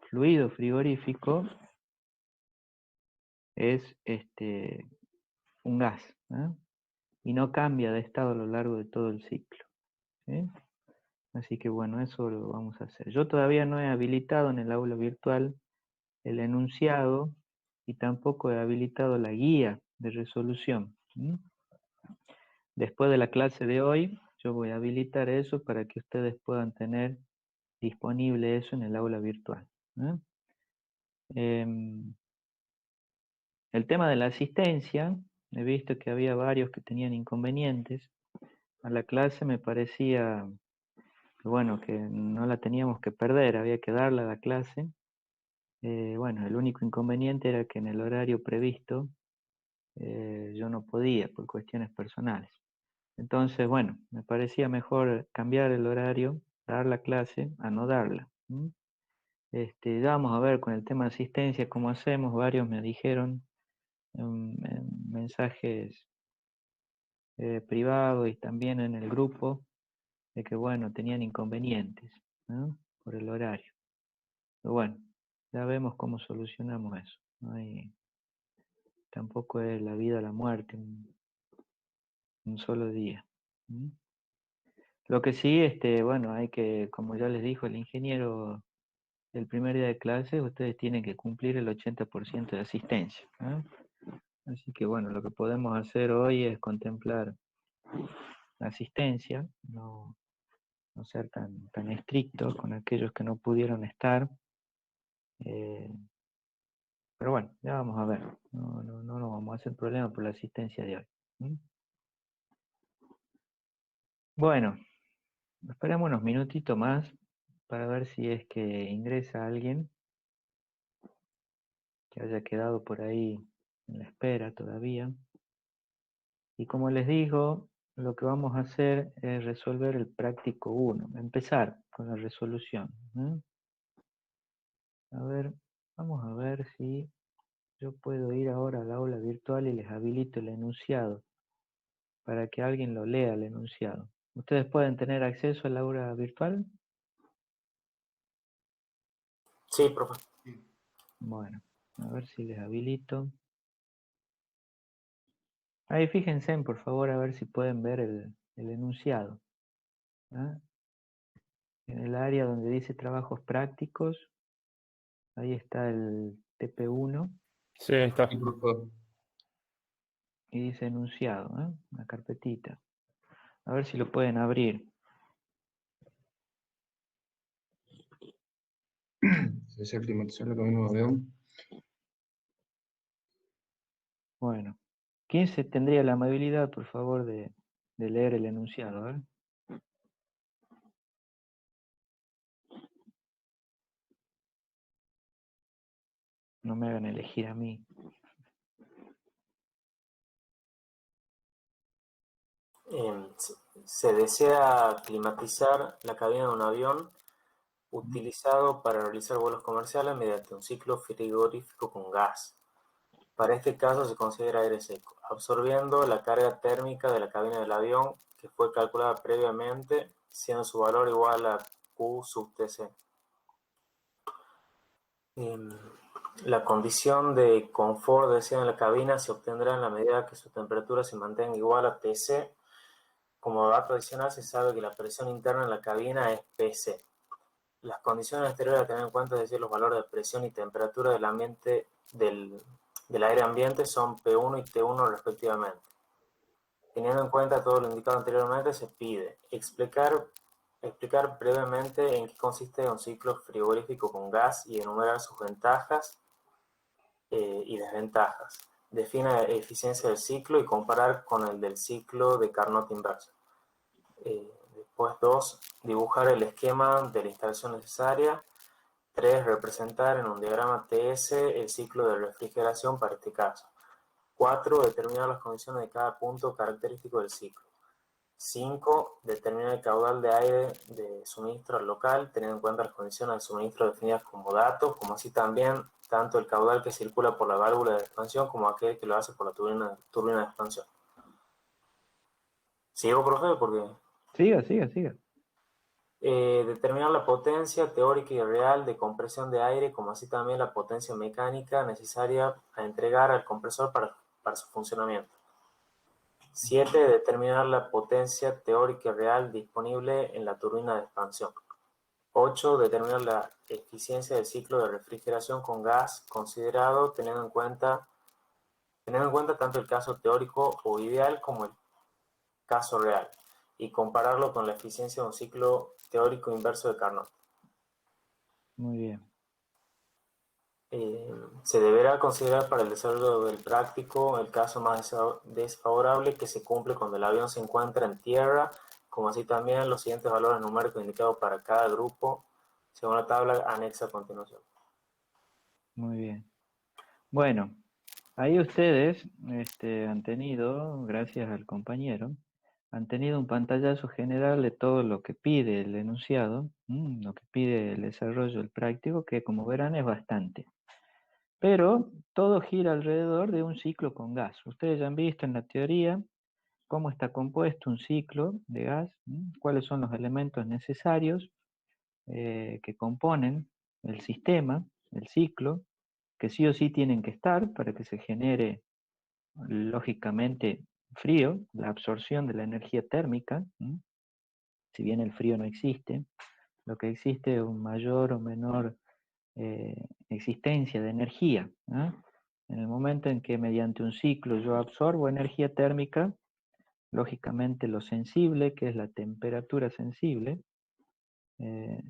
fluido frigorífico es un gas, ¿eh? Y no cambia de estado a lo largo de todo el ciclo, ¿sí? Así que bueno, eso lo vamos a hacer. Yo todavía no he habilitado en el aula virtual el enunciado y tampoco he habilitado la guía de resolución. Después de la clase de hoy, yo voy a habilitar eso para que ustedes puedan tener disponible eso en el aula virtual. El tema de la asistencia, he visto que había varios que tenían inconvenientes. A la clase me parecía que, bueno, que no la teníamos que perder, había que darla a la clase. Bueno, el único inconveniente era que en el horario previsto yo no podía por cuestiones personales. Entonces, bueno, me parecía mejor cambiar el horario, dar la clase, a no darla. Ya vamos a ver con el tema de asistencia cómo hacemos. Varios me dijeron en mensajes privados y también en el grupo de que, bueno, tenían inconvenientes, ¿no? Por el horario. Pero bueno, ya vemos cómo solucionamos eso. No hay, tampoco es la vida o la muerte un solo día. Lo que sí, bueno, hay que, como ya les dijo el ingeniero, el primer día de clase, ustedes tienen que cumplir el 80% de asistencia. Así que bueno, lo que podemos hacer hoy es contemplar la asistencia, no ser tan estrictos con aquellos que no pudieron estar. Pero bueno, ya vamos a ver. No nos vamos a hacer problema por la asistencia de hoy. Bueno, esperamos unos minutitos más para ver si es que ingresa alguien que haya quedado por ahí en la espera todavía. Y como les digo, lo que vamos a hacer es resolver el práctico 1, empezar con la resolución. A ver, vamos a ver si yo puedo ir ahora al aula virtual y les habilito el enunciado para que alguien lo lea el enunciado. ¿Ustedes pueden tener acceso al aula virtual? Sí, profe. Bueno, a ver si les habilito. Ahí fíjense, por favor, a ver si pueden ver el enunciado. En el área donde dice trabajos prácticos, ahí está el TP1. Sí, está. Sí, por favor. Y dice enunciado, una carpetita. A ver si lo pueden abrir. Se climatización la cabina de avión. Bueno, ¿quién se tendría la amabilidad, por favor, de leer el enunciado? A ver. No me hagan elegir a mí. Se desea climatizar la cabina de un avión utilizado para realizar vuelos comerciales mediante un ciclo frigorífico con gas. Para este caso se considera aire seco, absorbiendo la carga térmica de la cabina del avión que fue calculada previamente, siendo su valor igual a Q sub Tc. La condición de confort deseada en la cabina se obtendrá en la medida que su temperatura se mantenga igual a Tc. Como dato adicional, se sabe que la presión interna en la cabina es Pc. Las condiciones exteriores a tener en cuenta, es decir, los valores de presión y temperatura del ambiente del aire ambiente son P1 y T1 respectivamente. Teniendo en cuenta todo lo indicado anteriormente, se pide explicar brevemente en qué consiste un ciclo frigorífico con gas y enumerar sus ventajas y desventajas. Define la eficiencia del ciclo y comparar con el del ciclo de Carnot inverso. Después 2, dibujar el esquema de la instalación necesaria. 3, representar en un diagrama TS el ciclo de refrigeración para este caso. 4, determinar las condiciones de cada punto característico del ciclo. 5, determinar el caudal de aire de suministro local, teniendo en cuenta las condiciones de suministro definidas como datos, como así también tanto el caudal que circula por la válvula de expansión como aquel que lo hace por la turbina de expansión. ¿Sigo, profe? Porque... Siga. Determinar la potencia teórica y real de compresión de aire, como así también la potencia mecánica necesaria a entregar al compresor para su funcionamiento. 7. Determinar la potencia teórica y real disponible en la turbina de expansión. 8. Determinar la eficiencia del ciclo de refrigeración con gas considerado teniendo en cuenta tanto el caso teórico o ideal como el caso real y compararlo con la eficiencia de un ciclo teórico inverso de Carnot. Muy bien. Se deberá considerar para el desarrollo del práctico el caso más desfavorable que se cumple cuando el avión se encuentra en tierra, como así también los siguientes valores numéricos indicados para cada grupo, según la tabla anexa a continuación. Muy bien. Bueno, ahí ustedes han tenido, gracias al compañero, han tenido un pantallazo general de todo lo que pide el enunciado, lo que pide el desarrollo del práctico, que como verán es bastante. Pero todo gira alrededor de un ciclo con gas. Ustedes ya han visto en la teoría cómo está compuesto un ciclo de gas, cuáles son los elementos necesarios que componen el sistema, el ciclo, que sí o sí tienen que estar para que se genere lógicamente frío, la absorción de la energía térmica. Si bien el frío no existe, lo que existe es un mayor o menor existencia de energía. En el momento en que mediante un ciclo yo absorbo energía térmica, lógicamente lo sensible, que es la temperatura sensible, eh,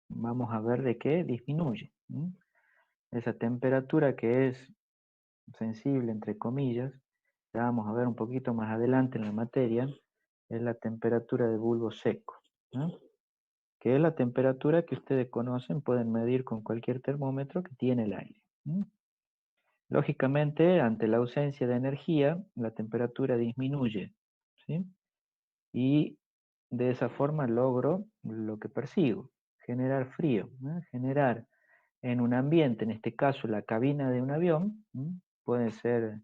vamos a ver de qué disminuye. Esa temperatura que es sensible, entre comillas, ya vamos a ver un poquito más adelante en la materia, es la temperatura de bulbo seco, que es la temperatura que ustedes conocen, pueden medir con cualquier termómetro que tiene el aire. Lógicamente, ante la ausencia de energía, la temperatura disminuye, ¿sí? Y de esa forma logro lo que persigo, generar frío, generar en un ambiente, en este caso la cabina de un avión, puede ser,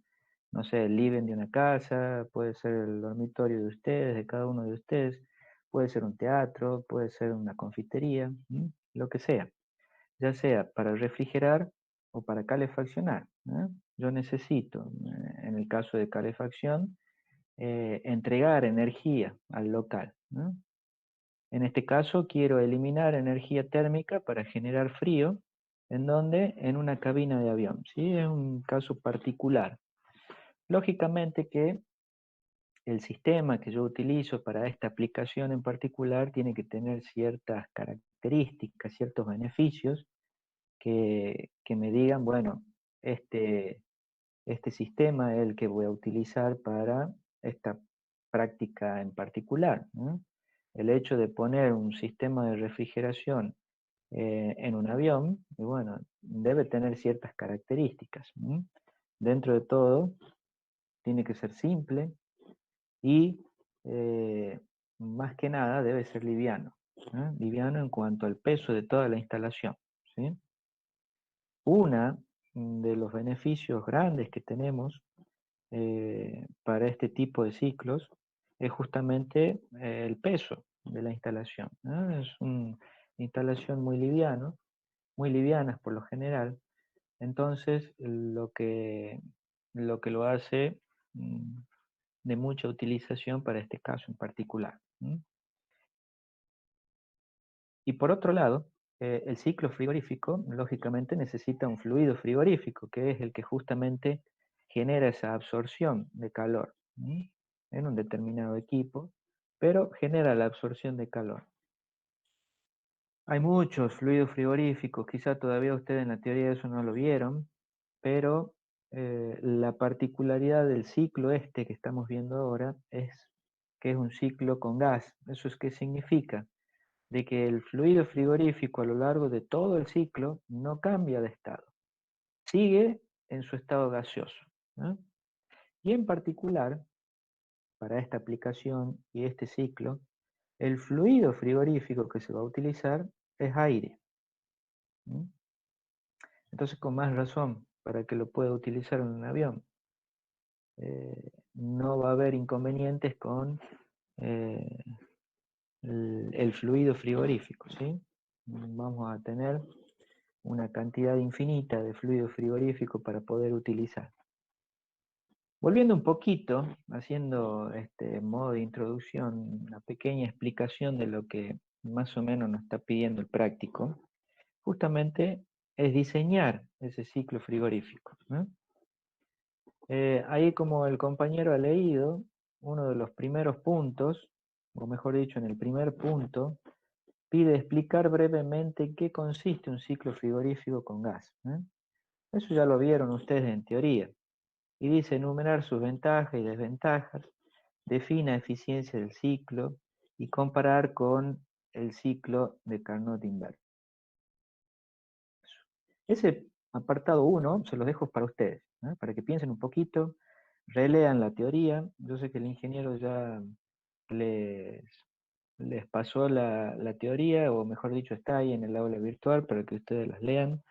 no sé, el living de una casa, puede ser el dormitorio de ustedes, de cada uno de ustedes, puede ser un teatro, puede ser una confitería, lo que sea, ya sea para refrigerar o para calefaccionar. Yo necesito, en el caso de calefacción, entregar energía al local. En este caso quiero eliminar energía térmica para generar frío, ¿en donde? En una cabina de avión, ¿sí? Es un caso particular. Lógicamente que el sistema que yo utilizo para esta aplicación en particular tiene que tener ciertas características, ciertos beneficios que me digan, bueno, este sistema es el que voy a utilizar para esta práctica en particular. El hecho de poner un sistema de refrigeración en un avión, y bueno, debe tener ciertas características. Dentro de todo, tiene que ser simple y más que nada debe ser liviano. Liviano en cuanto al peso de toda la instalación. ¿Sí? Una de los beneficios grandes que tenemos para este tipo de ciclos es justamente el peso de la instalación. Es una instalación muy livianas por lo general, entonces lo que lo hace de mucha utilización para este caso en particular. Y por otro lado, el ciclo frigorífico, lógicamente, necesita un fluido frigorífico, que es el que justamente genera esa absorción de calor en un determinado equipo, pero genera la absorción de calor. Hay muchos fluidos frigoríficos, quizá todavía ustedes en la teoría de eso no lo vieron, pero la particularidad del ciclo este que estamos viendo ahora es que es un ciclo con gas. ¿Eso es qué significa? De que el fluido frigorífico a lo largo de todo el ciclo no cambia de estado, sigue en su estado gaseoso. Y en particular, para esta aplicación y este ciclo, el fluido frigorífico que se va a utilizar es aire. Entonces, con más razón, para que lo pueda utilizar en un avión, no va a haber inconvenientes con el fluido frigorífico, ¿sí? Vamos a tener una cantidad infinita de fluido frigorífico para poder utilizar. Volviendo un poquito, haciendo este modo de introducción, una pequeña explicación de lo que más o menos nos está pidiendo el práctico, justamente es diseñar ese ciclo frigorífico, ¿no? Ahí, como el compañero ha leído, uno de los primeros puntos, o mejor dicho, en el primer punto, pide explicar brevemente en qué consiste un ciclo frigorífico con gas, ¿eh? Eso ya lo vieron ustedes en teoría. Y dice enumerar sus ventajas y desventajas, defina eficiencia del ciclo y comparar con el ciclo de Carnot inverso. Ese apartado 1 se los dejo para ustedes, ¿eh? Para que piensen un poquito, relean la teoría. Yo sé que el ingeniero ya les, les pasó la teoría, o mejor dicho, está ahí en el aula virtual para que ustedes las lean.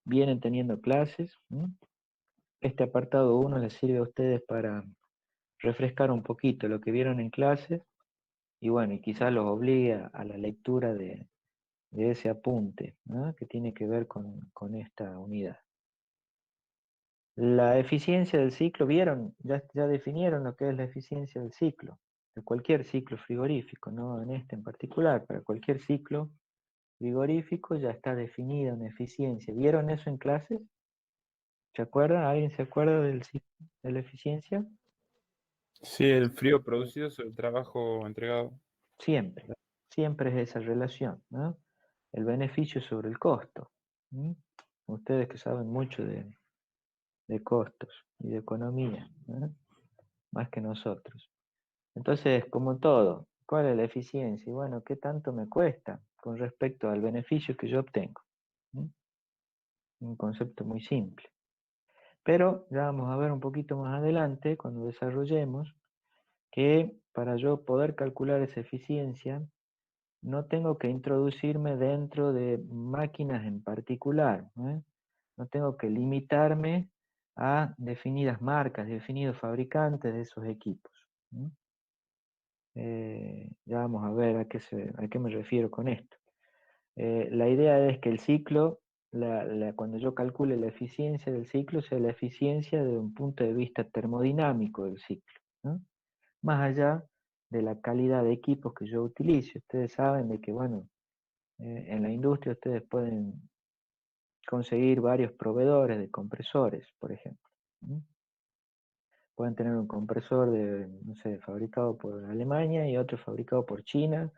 Vienen teniendo clases. Este apartado 1 les sirve a ustedes para refrescar un poquito lo que vieron en clases, y bueno, y quizás los obligue a la lectura de ese apunte, ¿no? Que tiene que ver con esta unidad. La eficiencia del ciclo, ¿vieron? Ya definieron lo que es la eficiencia del ciclo, de cualquier ciclo frigorífico, no en este en particular, para cualquier ciclo frigorífico ya está definida una eficiencia. ¿Vieron eso en clases? ¿Se acuerdan? ¿Alguien se acuerda de la eficiencia? Sí, el frío producido sobre el trabajo entregado. Siempre, siempre es esa relación, ¿no? El beneficio sobre el costo. ¿Mm? Ustedes que saben mucho de costos y de economía, ¿no? Más que nosotros. Entonces, como todo, ¿cuál es la eficiencia? Y bueno, ¿qué tanto me cuesta con respecto al beneficio que yo obtengo? ¿Mm? Un concepto muy simple. Pero ya vamos a ver un poquito más adelante, cuando desarrollemos, que para yo poder calcular esa eficiencia, no tengo que introducirme dentro de máquinas en particular, ¿eh? No tengo que limitarme a definidas marcas, definidos fabricantes de esos equipos. Ya vamos a ver a qué me refiero con esto. La idea es que el ciclo, cuando yo calcule la eficiencia del ciclo, sea la eficiencia desde un punto de vista termodinámico del ciclo, ¿no? Más allá de la calidad de equipos que yo utilice. Ustedes saben de que, bueno, en la industria ustedes pueden conseguir varios proveedores de compresores, por ejemplo. Pueden tener un compresor no sé, fabricado por Alemania y otro fabricado por China,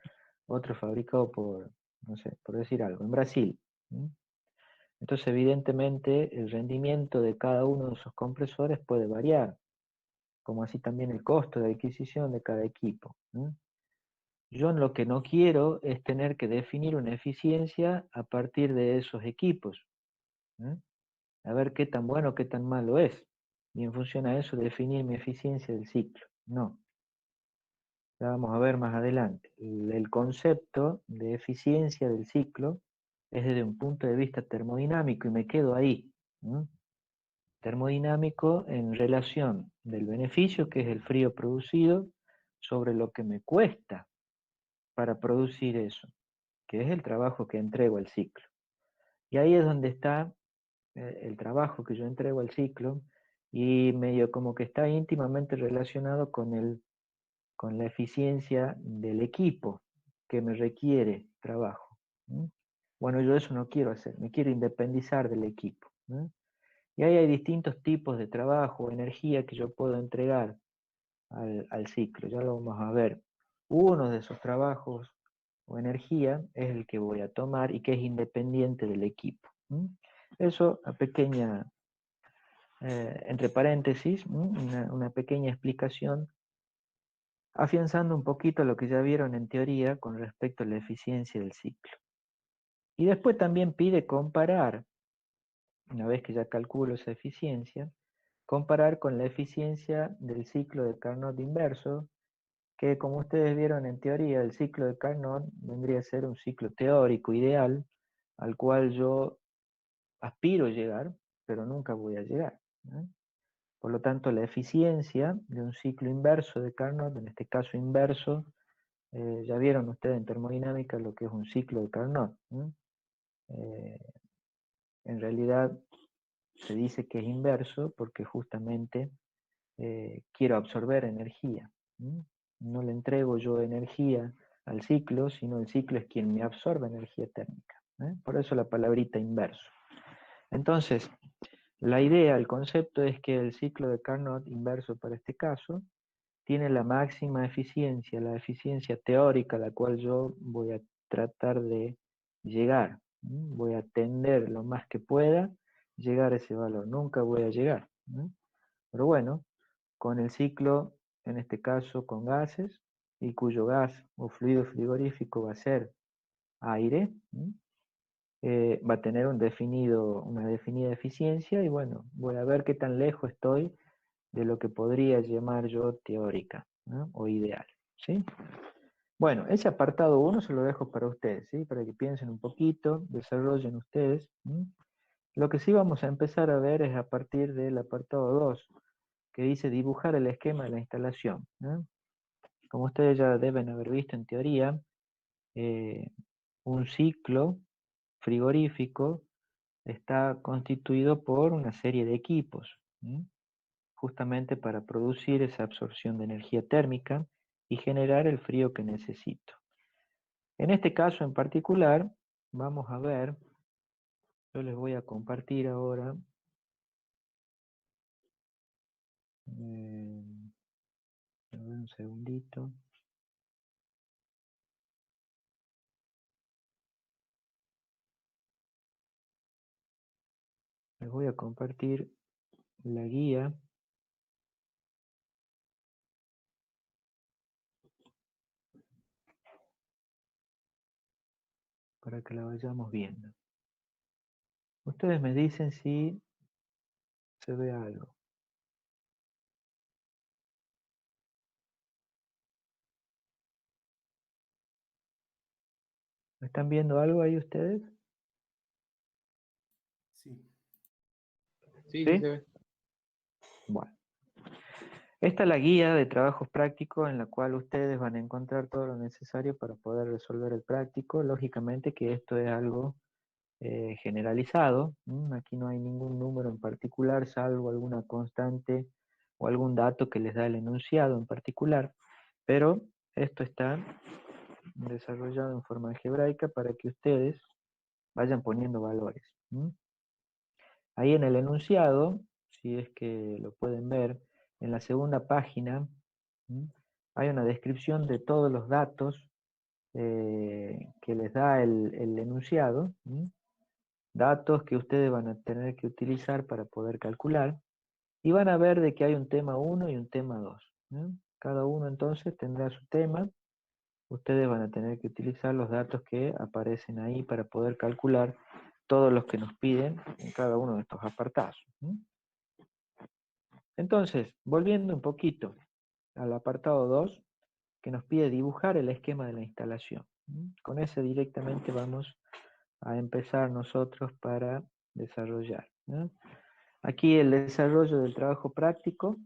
otro fabricado por, no sé, por decir algo, en Brasil. Entonces, evidentemente, el rendimiento de cada uno de esos compresores puede variar, como así también el costo de adquisición de cada equipo. Yo lo que no quiero es tener que definir una eficiencia a partir de esos equipos. A ver qué tan bueno, qué tan malo es. Y en función a eso definir mi eficiencia del ciclo. No. Ya vamos a ver más adelante. El concepto de eficiencia del ciclo es desde un punto de vista termodinámico y me quedo ahí. Termodinámico en relación del beneficio, que es el frío producido, sobre lo que me cuesta para producir eso, que es el trabajo que entrego al ciclo. Y ahí es donde está el trabajo que yo entrego al ciclo, y medio como que está íntimamente relacionado con la eficiencia del equipo que me requiere trabajo. Bueno, yo eso no quiero hacer, me quiero independizar del equipo. Y ahí hay distintos tipos de trabajo o energía que yo puedo entregar al ciclo, ya lo vamos a ver. Uno de esos trabajos o energía es el que voy a tomar y que es independiente del equipo. Eso, a pequeña, entre paréntesis, una pequeña explicación, afianzando un poquito lo que ya vieron en teoría con respecto a la eficiencia del ciclo. Y después también pide comparar, una vez que ya calculo esa eficiencia, comparar con la eficiencia del ciclo de Carnot inverso, que como ustedes vieron en teoría, el ciclo de Carnot vendría a ser un ciclo teórico ideal al cual yo aspiro llegar, pero nunca voy a llegar. Por lo tanto, la eficiencia de un ciclo inverso de Carnot, en este caso inverso Ya vieron ustedes en termodinámica lo que es un ciclo de Carnot. En realidad se dice que es inverso porque justamente quiero absorber energía. No le entrego yo energía al ciclo, sino el ciclo es quien me absorbe energía térmica. Por eso la palabrita inverso. Entonces, la idea, el concepto es que el ciclo de Carnot, inverso para este caso, tiene la máxima eficiencia, la eficiencia teórica a la cual yo voy a tratar de llegar. Voy a tender lo más que pueda llegar a ese valor. Nunca voy a llegar. Pero bueno, con el ciclo, en este caso con gases, y cuyo gas o fluido frigorífico va a ser aire, va a tener una definida eficiencia y bueno, voy a ver qué tan lejos estoy de lo que podría llamar yo teórica, ¿no? O ideal. ¿Sí? Bueno, ese apartado 1 se lo dejo para ustedes, ¿sí? Para que piensen un poquito, desarrollen ustedes. Lo que sí vamos a empezar a ver es a partir del apartado 2, que dice dibujar el esquema de la instalación, ¿no? Como ustedes ya deben haber visto en teoría, un ciclo frigorífico está constituido por una serie de equipos, justamente para producir esa absorción de energía térmica y generar el frío que necesito. En este caso en particular, vamos a ver, yo les voy a compartir ahora, a ver un segundito. Les voy a compartir la guía para que la vayamos viendo. Ustedes me dicen si se ve algo. ¿Están viendo algo ahí ustedes? Sí. Sí, ¿Sí? se ve. Bueno. Esta es la guía de trabajos prácticos en la cual ustedes van a encontrar todo lo necesario para poder resolver el práctico. Lógicamente que esto es algo generalizado. Aquí no hay ningún número en particular, salvo alguna constante o algún dato que les da el enunciado en particular. Pero esto está desarrollado en forma algebraica para que ustedes vayan poniendo valores. Ahí en el enunciado, si es que lo pueden ver, en la segunda página hay una descripción de todos los datos que les da el enunciado, datos que ustedes van a tener que utilizar para poder calcular, y van a ver de que hay un tema 1 y un tema 2. Cada uno entonces tendrá su tema. Ustedes van a tener que utilizar los datos que aparecen ahí para poder calcular todos los que nos piden en cada uno de estos apartados. Entonces, volviendo un poquito al apartado 2, que nos pide dibujar el esquema de la instalación. Con ese directamente vamos a empezar nosotros para desarrollar. Aquí el desarrollo del trabajo práctico,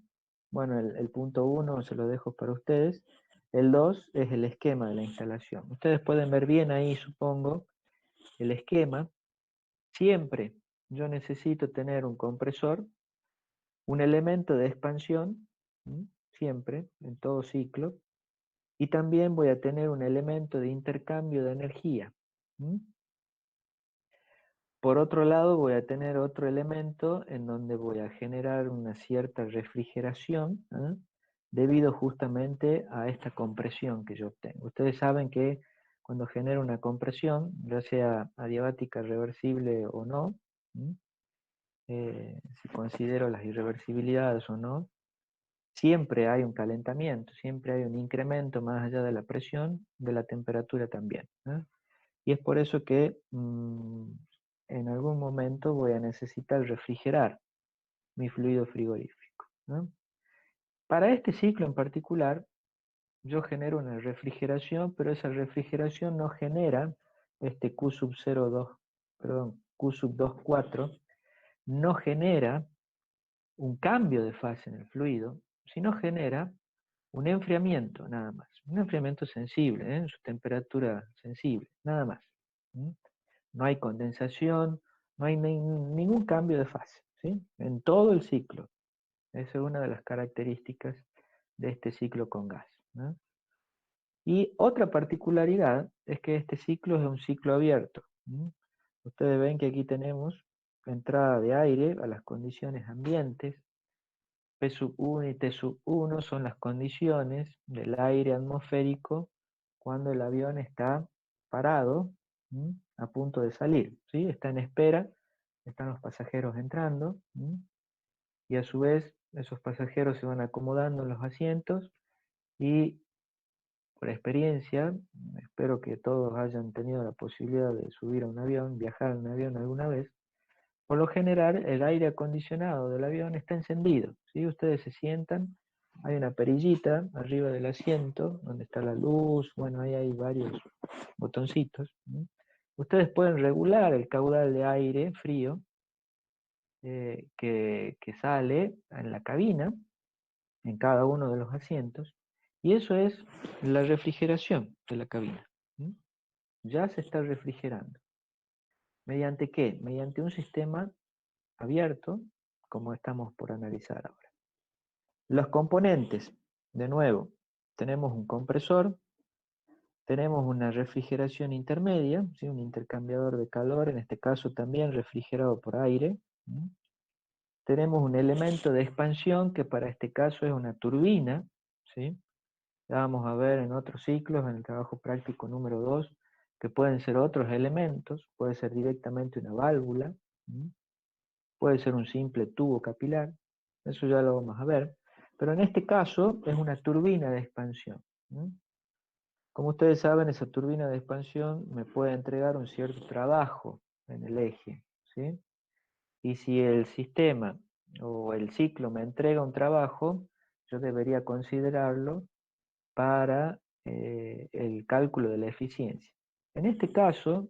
bueno, el punto 1 se lo dejo para ustedes. El 2 es el esquema de la instalación. Ustedes pueden ver bien ahí, supongo, el esquema. Siempre yo necesito tener un compresor, un elemento de expansión, siempre, en todo ciclo, y también voy a tener un elemento de intercambio de energía. Por otro lado, voy a tener otro elemento en donde voy a generar una cierta refrigeración, debido justamente a esta compresión que yo obtengo. Ustedes saben que cuando genero una compresión, ya sea adiabática reversible o no, si considero las irreversibilidades o no, siempre hay un calentamiento, siempre hay un incremento más allá de la presión, de la temperatura también. Y es por eso que en algún momento voy a necesitar refrigerar mi fluido frigorífico. Para este ciclo en particular, yo genero una refrigeración, pero esa refrigeración no genera este Q sub 02, perdón, Q sub 24, no genera un cambio de fase en el fluido, sino genera un enfriamiento nada más, un enfriamiento sensible, en su temperatura sensible, nada más. No hay condensación, no hay ningún cambio de fase, ¿sí? En todo el ciclo. Esa es una de las características de este ciclo con gas, ¿no? Y otra particularidad es que este ciclo es un ciclo abierto. Ustedes ven que aquí tenemos entrada de aire a las condiciones ambientes. P1 y T1 son las condiciones del aire atmosférico cuando el avión está parado, a punto de salir, ¿sí? Está en espera, están los pasajeros entrando, y a su vez esos pasajeros se van acomodando en los asientos y por experiencia, espero que todos hayan tenido la posibilidad de subir a un avión, viajar en un avión alguna vez. Por lo general, el aire acondicionado del avión está encendido, ¿sí? Ustedes se sientan, hay una perillita arriba del asiento, donde está la luz, bueno, ahí hay varios botoncitos. Ustedes pueden regular el caudal de aire frío que sale en la cabina, en cada uno de los asientos, y eso es la refrigeración de la cabina. Ya se está refrigerando. ¿Mediante qué? Mediante un sistema abierto, como estamos por analizar ahora. Los componentes, de nuevo, tenemos un compresor, tenemos una refrigeración intermedia, ¿sí? Un intercambiador de calor, en este caso también refrigerado por aire. Tenemos un elemento de expansión que para este caso es una turbina, ¿sí? Ya vamos a ver en otros ciclos, en el trabajo práctico número 2, que pueden ser otros elementos, puede ser directamente una válvula, puede ser un simple tubo capilar, eso ya lo vamos a ver, pero en este caso es una turbina de expansión. Como ustedes saben, esa turbina de expansión me puede entregar un cierto trabajo en el eje, ¿sí? Y si el sistema o el ciclo me entrega un trabajo, yo debería considerarlo para el cálculo de la eficiencia. En este caso,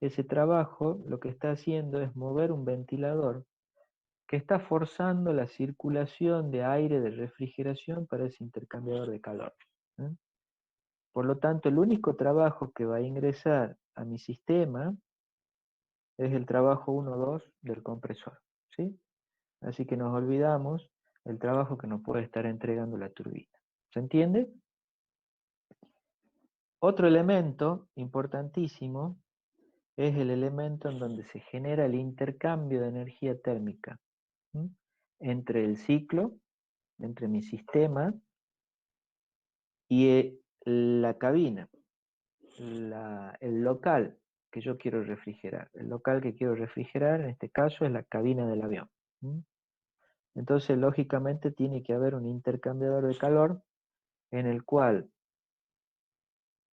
ese trabajo lo que está haciendo es mover un ventilador que está forzando la circulación de aire de refrigeración para ese intercambiador de calor. Por lo tanto, el único trabajo que va a ingresar a mi sistema es el trabajo 1-2 del compresor, ¿sí? Así que nos olvidamos del trabajo que nos puede estar entregando la turbina. ¿Se entiende? Otro elemento importantísimo es el elemento en donde se genera el intercambio de energía térmica entre el ciclo, entre mi sistema y la cabina, el local que yo quiero refrigerar. El local que quiero refrigerar en este caso es la cabina del avión. Entonces, lógicamente, tiene que haber un intercambiador de calor en el cual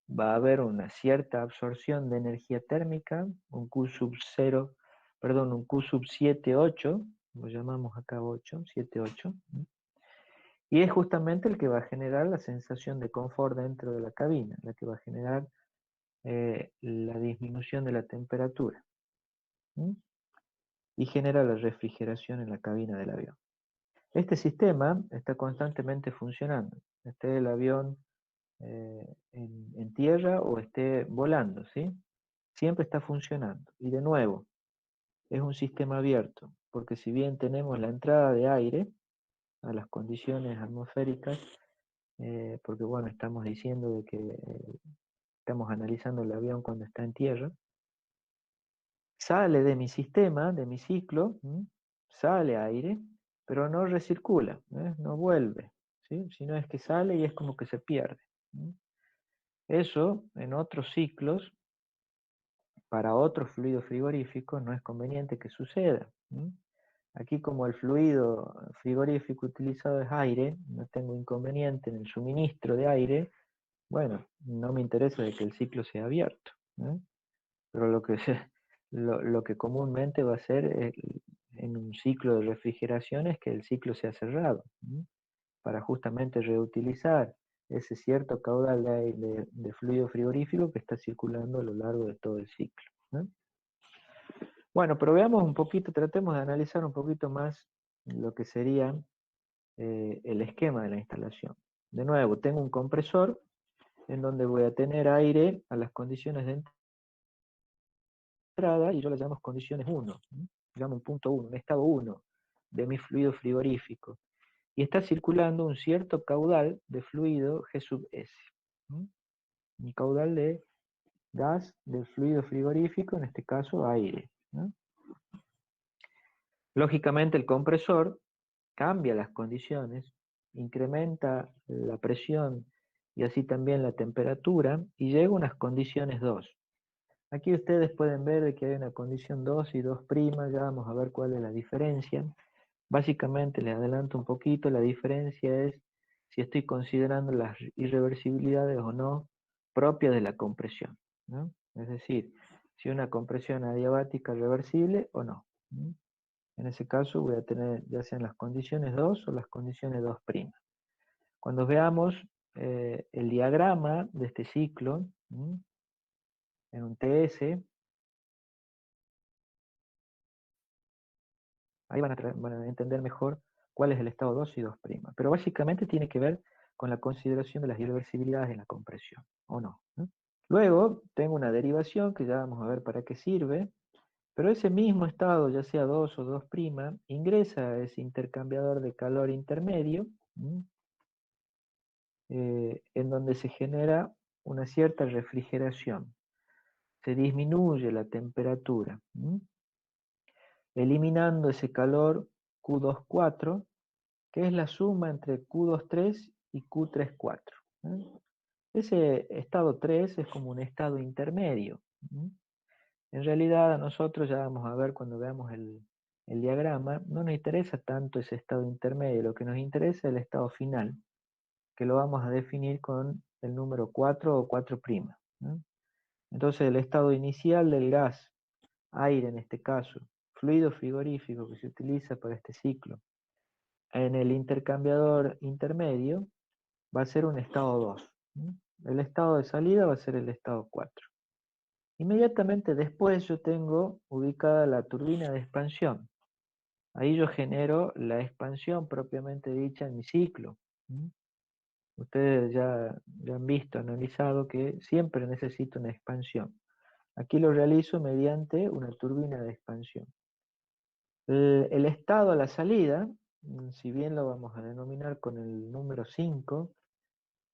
va a haber una cierta absorción de energía térmica, un Q sub 0, perdón, un Q sub 7, 8, lo llamamos acá 8, 7, 8, y es justamente el que va a generar la sensación de confort dentro de la cabina, la que va a generar la disminución de la temperatura, y genera la refrigeración en la cabina del avión. Este sistema está constantemente funcionando, esté el avión en tierra o esté volando, ¿sí? Siempre está funcionando. Y de nuevo, es un sistema abierto, porque si bien tenemos la entrada de aire a las condiciones atmosféricas, porque bueno, estamos diciendo de que estamos analizando el avión cuando está en tierra, sale de mi sistema, de mi ciclo, sale aire, pero no recircula, no vuelve, ¿sí? Sino es que sale y es como que se pierde. Eso en otros ciclos, para otros fluidos frigoríficos, no es conveniente que suceda. Aquí como el fluido frigorífico utilizado es aire, no tengo inconveniente en el suministro de aire, bueno, no me interesa de que el ciclo sea abierto. Pero lo que comúnmente va a ser en un ciclo de refrigeración es que el ciclo sea cerrado, para justamente reutilizar ese cierto caudal de fluido frigorífico que está circulando a lo largo de todo el ciclo. Bueno, pero veamos un poquito, tratemos de analizar un poquito más lo que sería el esquema de la instalación. De nuevo, tengo un compresor en donde voy a tener aire a las condiciones de entrada y yo las llamo condiciones 1, llamo un punto 1, un estado 1 de mi fluido frigorífico. Y está circulando un cierto caudal de fluido G sub S. Un caudal de gas del fluido frigorífico, en este caso aire. Lógicamente el compresor cambia las condiciones, incrementa la presión y así también la temperatura y llega a unas condiciones 2. Aquí ustedes pueden ver que hay una condición 2 y 2', ya vamos a ver cuál es la diferencia. Básicamente les adelanto un poquito, la diferencia es si estoy considerando las irreversibilidades o no propias de la compresión, ¿no? Es decir, si una compresión adiabática es reversible o no. En ese caso voy a tener ya sean las condiciones 2 o las condiciones 2'. Cuando veamos el diagrama de este ciclo, en un TS, ahí van a entender mejor cuál es el estado 2 y 2'. Pero básicamente tiene que ver con la consideración de las irreversibilidades en la compresión, ¿o no? Luego tengo una derivación que ya vamos a ver para qué sirve, pero ese mismo estado, ya sea 2 o 2', ingresa a ese intercambiador de calor intermedio, en donde se genera una cierta refrigeración. Se disminuye la temperatura, eliminando ese calor Q24, que es la suma entre Q23 y Q34. Ese estado 3 es como un estado intermedio. En realidad a nosotros, ya vamos a ver cuando veamos el diagrama, no nos interesa tanto ese estado intermedio, lo que nos interesa es el estado final, que lo vamos a definir con el número 4 o 4'. Entonces el estado inicial del gas, aire en este caso, fluido frigorífico que se utiliza para este ciclo, en el intercambiador intermedio va a ser un estado 2. El estado de salida va a ser el estado 4. Inmediatamente después yo tengo ubicada la turbina de expansión. Ahí yo genero la expansión propiamente dicha en mi ciclo. Ustedes ya han visto, analizado que siempre necesito una expansión. Aquí lo realizo mediante una turbina de expansión. El estado a la salida, si bien lo vamos a denominar con el número 5,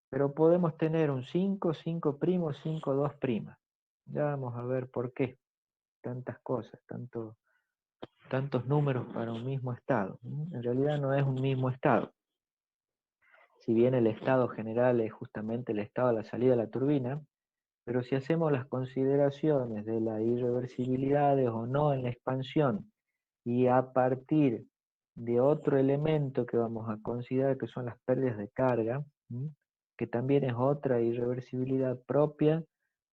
pero podemos tener un 5, 5', 5, 2'. Ya vamos a ver por qué. Tantas cosas, tantos números para un mismo estado. En realidad no es un mismo estado. Si bien el estado general es justamente el estado a la salida de la turbina, pero si hacemos las consideraciones de las irreversibilidades o no en la expansión y a partir de otro elemento que vamos a considerar que son las pérdidas de carga, que también es otra irreversibilidad propia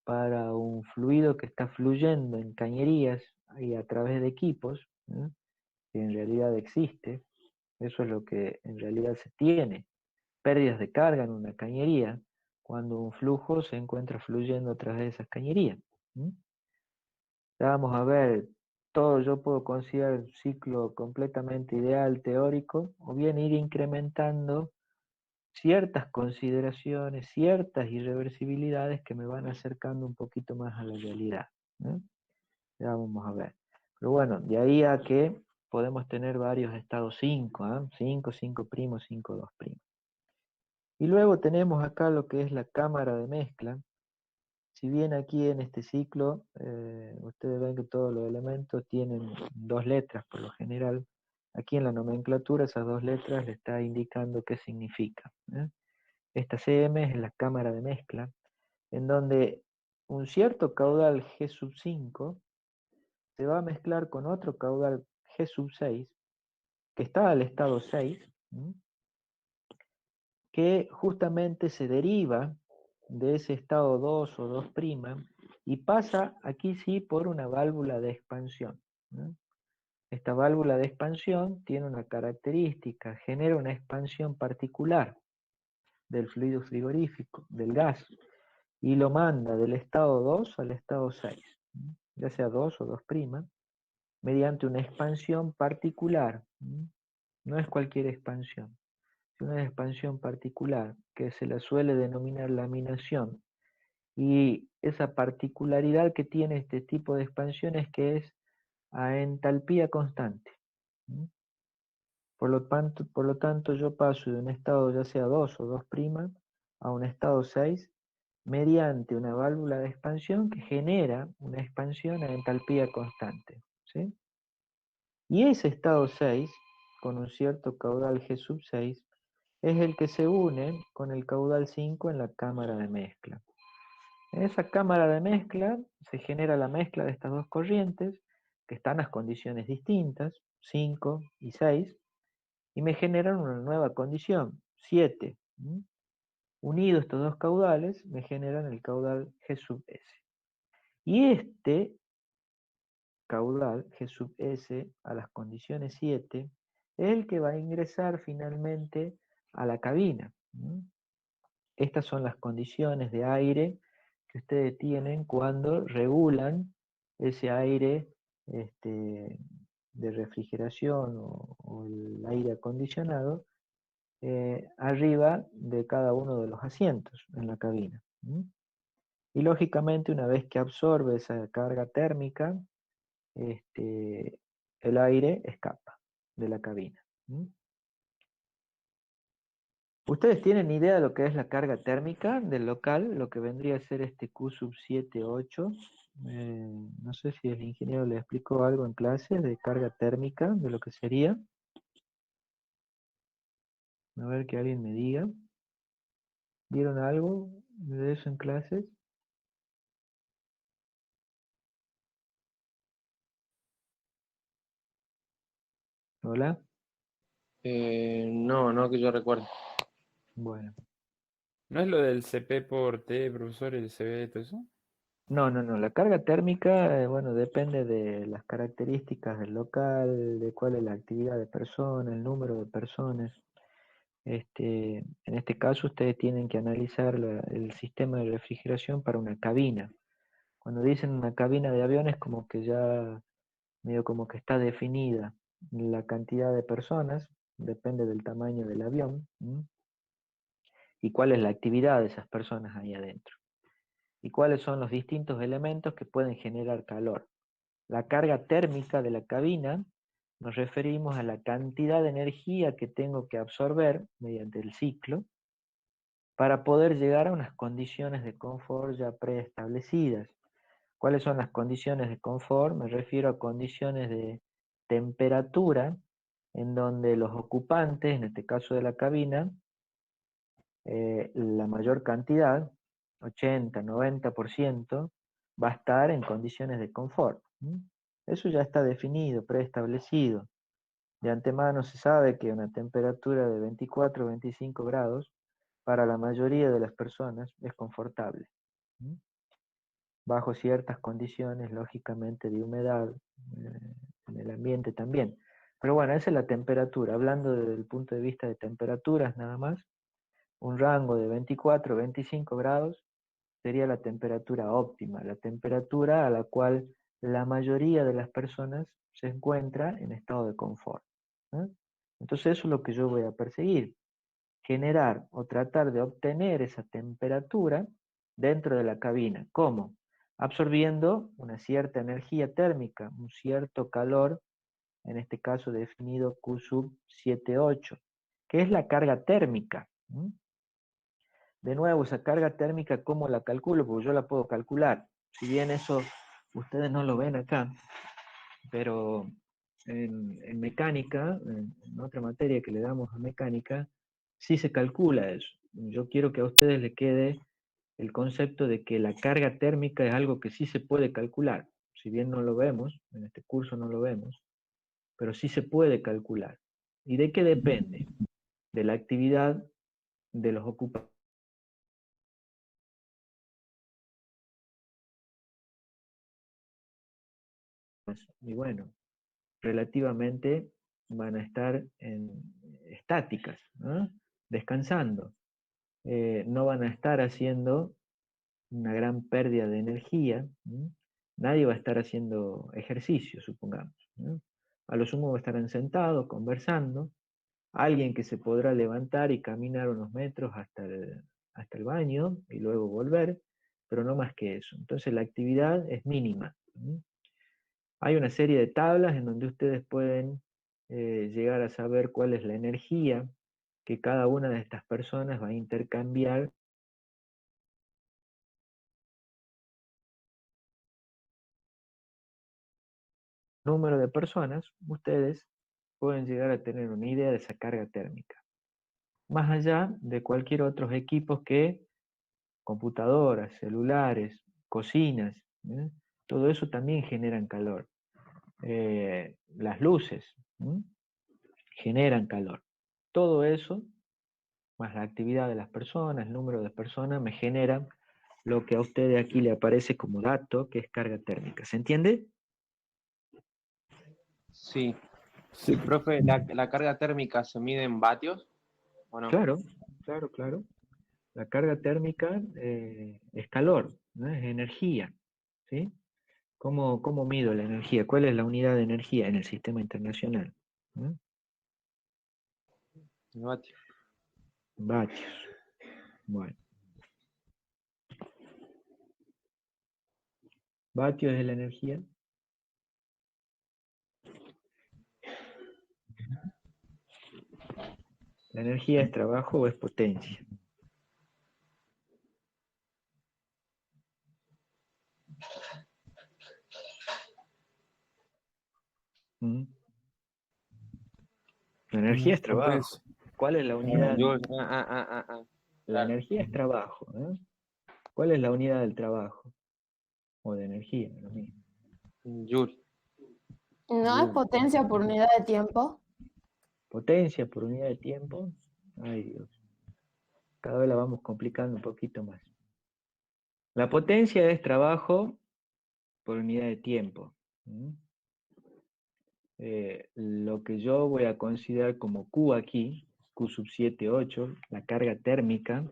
para un fluido que está fluyendo en cañerías y a través de equipos, que en realidad existe, eso es lo que en realidad se tiene, pérdidas de carga en una cañería, cuando un flujo se encuentra fluyendo a través de esas cañerías. Ya vamos a ver, todo yo puedo considerar un ciclo completamente ideal, teórico, o bien ir incrementando ciertas consideraciones, ciertas irreversibilidades que me van acercando un poquito más a la realidad. Ya vamos a ver. Pero bueno, de ahí a que podemos tener varios estados 5, 5, 5', 5, 2'. Y luego tenemos acá lo que es la cámara de mezcla. Si bien aquí en este ciclo, ustedes ven que todos los elementos tienen 2 letras por lo general, aquí en la nomenclatura esas 2 letras le está indicando qué significa. Esta CM es la cámara de mezcla, en donde un cierto caudal G sub 5 se va a mezclar con otro caudal G sub 6, que está al estado 6, que justamente se deriva de ese estado 2 o 2' y pasa aquí sí por una válvula de expansión. Esta válvula de expansión tiene una característica, genera una expansión particular del fluido frigorífico, del gas, y lo manda del estado 2 al estado 6, ya sea 2 o 2', mediante una expansión particular. No es cualquier expansión. una expansión particular que se la suele denominar laminación. Y esa particularidad que tiene este tipo de expansión es que es a entalpía constante. Por lo tanto, yo paso de un estado ya sea 2 o 2' a un estado 6 mediante una válvula de expansión que genera una expansión a entalpía constante. ¿Sí? Y ese estado 6, con un cierto caudal G sub 6, es el que se une con el caudal 5 en la cámara de mezcla. En esa cámara de mezcla se genera la mezcla de estas dos corrientes, que están a condiciones distintas, 5 y 6, y me generan una nueva condición, 7. Unidos estos dos caudales, me generan el caudal G sub S. Y este caudal G sub S a las condiciones 7 es el que va a ingresar finalmente a la cabina. Estas son las condiciones de aire que ustedes tienen cuando regulan ese aire de refrigeración o el aire acondicionado arriba de cada uno de los asientos en la cabina. Y lógicamente una vez que absorbe esa carga térmica, el aire escapa de la cabina. ¿Ustedes tienen idea de lo que es la carga térmica del local? Lo que vendría a ser este Q sub 7, 8. No sé si el ingeniero le explicó algo en clase de carga térmica, de lo que sería. A ver que alguien me diga. ¿Vieron algo de eso en clases? ¿Hola? No que yo recuerdo. Bueno. ¿No es lo del CP por T, profesor, el CB, todo eso? No. La carga térmica, bueno, depende de las características del local, de cuál es la actividad de personas, el número de personas. En este caso, ustedes tienen que analizar el sistema de refrigeración para una cabina. Cuando dicen una cabina de aviones, como que ya medio como que está definida la cantidad de personas, depende del tamaño del avión, y cuál es la actividad de esas personas ahí adentro. Y cuáles son los distintos elementos que pueden generar calor. La carga térmica de la cabina nos referimos a la cantidad de energía que tengo que absorber mediante el ciclo para poder llegar a unas condiciones de confort ya preestablecidas. ¿Cuáles son las condiciones de confort? Me refiero a condiciones de temperatura en donde los ocupantes, en este caso de la cabina, la mayor cantidad, 80-90%, va a estar en condiciones de confort. Eso ya está definido, preestablecido. De antemano se sabe que una temperatura de 24-25 grados para la mayoría de las personas es confortable. Bajo ciertas condiciones, lógicamente, de humedad en el ambiente también. Pero bueno, esa es la temperatura. Hablando desde el punto de vista de temperaturas nada más, un rango de 24-25 grados sería la temperatura óptima, la temperatura a la cual la mayoría de las personas se encuentra en estado de confort. Entonces eso es lo que yo voy a perseguir, generar o tratar de obtener esa temperatura dentro de la cabina. ¿Cómo? Absorbiendo una cierta energía térmica, un cierto calor, en este caso definido Q sub 7,8, que es la carga térmica. De nuevo, esa carga térmica, ¿cómo la calculo? Porque yo la puedo calcular. Si bien eso ustedes no lo ven acá, pero en mecánica, en otra materia que le damos a mecánica, sí se calcula eso. Yo quiero que a ustedes les quede el concepto de que la carga térmica es algo que sí se puede calcular. Si bien no lo vemos, en este curso no lo vemos, pero sí se puede calcular. ¿Y de qué depende? De la actividad de los ocupantes. Y bueno, relativamente van a estar estáticas, ¿no? Descansando. No van a estar haciendo una gran pérdida de energía. Nadie va a estar haciendo ejercicio, supongamos. A lo sumo estarán sentados, conversando, alguien que se podrá levantar y caminar unos metros hasta el baño y luego volver, pero no más que eso. Entonces la actividad es mínima. Hay una serie de tablas en donde ustedes pueden llegar a saber cuál es la energía que cada una de estas personas va a intercambiar. Número de personas, ustedes pueden llegar a tener una idea de esa carga térmica. Más allá de cualquier otros equipos que, computadoras, celulares, cocinas, todo eso también generan calor. Las luces generan calor. Todo eso, más la actividad de las personas, el número de personas, me genera lo que a ustedes aquí le aparece como dato, que es carga térmica. ¿Se entiende? Sí. Sí. Profe, ¿la carga térmica se mide en vatios o no? Claro, claro, claro. La carga térmica es calor, ¿no? Es energía, ¿sí? ¿Cómo mido la energía? ¿Cuál es la unidad de energía en el sistema internacional? En vatios. Vatios. Bueno. Vatios es la energía. ¿La energía es trabajo o es potencia? La energía es trabajo. ¿Cuál es la unidad? La energía es trabajo, ¿eh? ¿Cuál es la unidad del trabajo? O de energía, lo mismo. Joule. ¿No es potencia por unidad de tiempo? Potencia por unidad de tiempo. Ay, Dios. Cada vez la vamos complicando un poquito más. La potencia es trabajo por unidad de tiempo. Lo que yo voy a considerar como Q aquí, Q sub 7, 8, la carga térmica,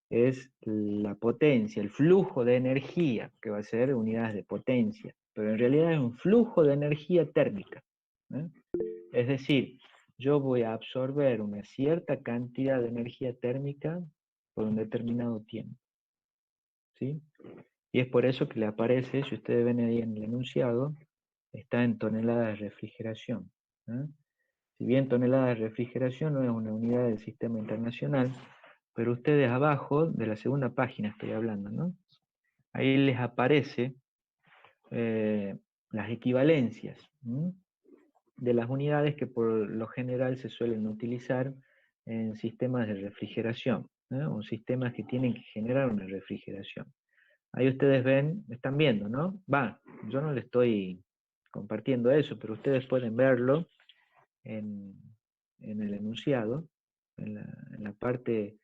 es la potencia, el flujo de energía, que va a ser unidades de potencia, pero en realidad es un flujo de energía térmica. Es decir, yo voy a absorber una cierta cantidad de energía térmica por un determinado tiempo. ¿Sí? Y es por eso que le aparece, si ustedes ven ahí en el enunciado, está en toneladas de refrigeración. Si bien toneladas de refrigeración no es una unidad del sistema internacional, pero ustedes abajo, de la segunda página estoy hablando, ¿no? Ahí les aparece las equivalencias de las unidades que por lo general se suelen utilizar en sistemas de refrigeración, o sistemas que tienen que generar una refrigeración. Ahí ustedes ven, están viendo, ¿no? Yo no les estoy compartiendo eso, pero ustedes pueden verlo en el enunciado, en la parte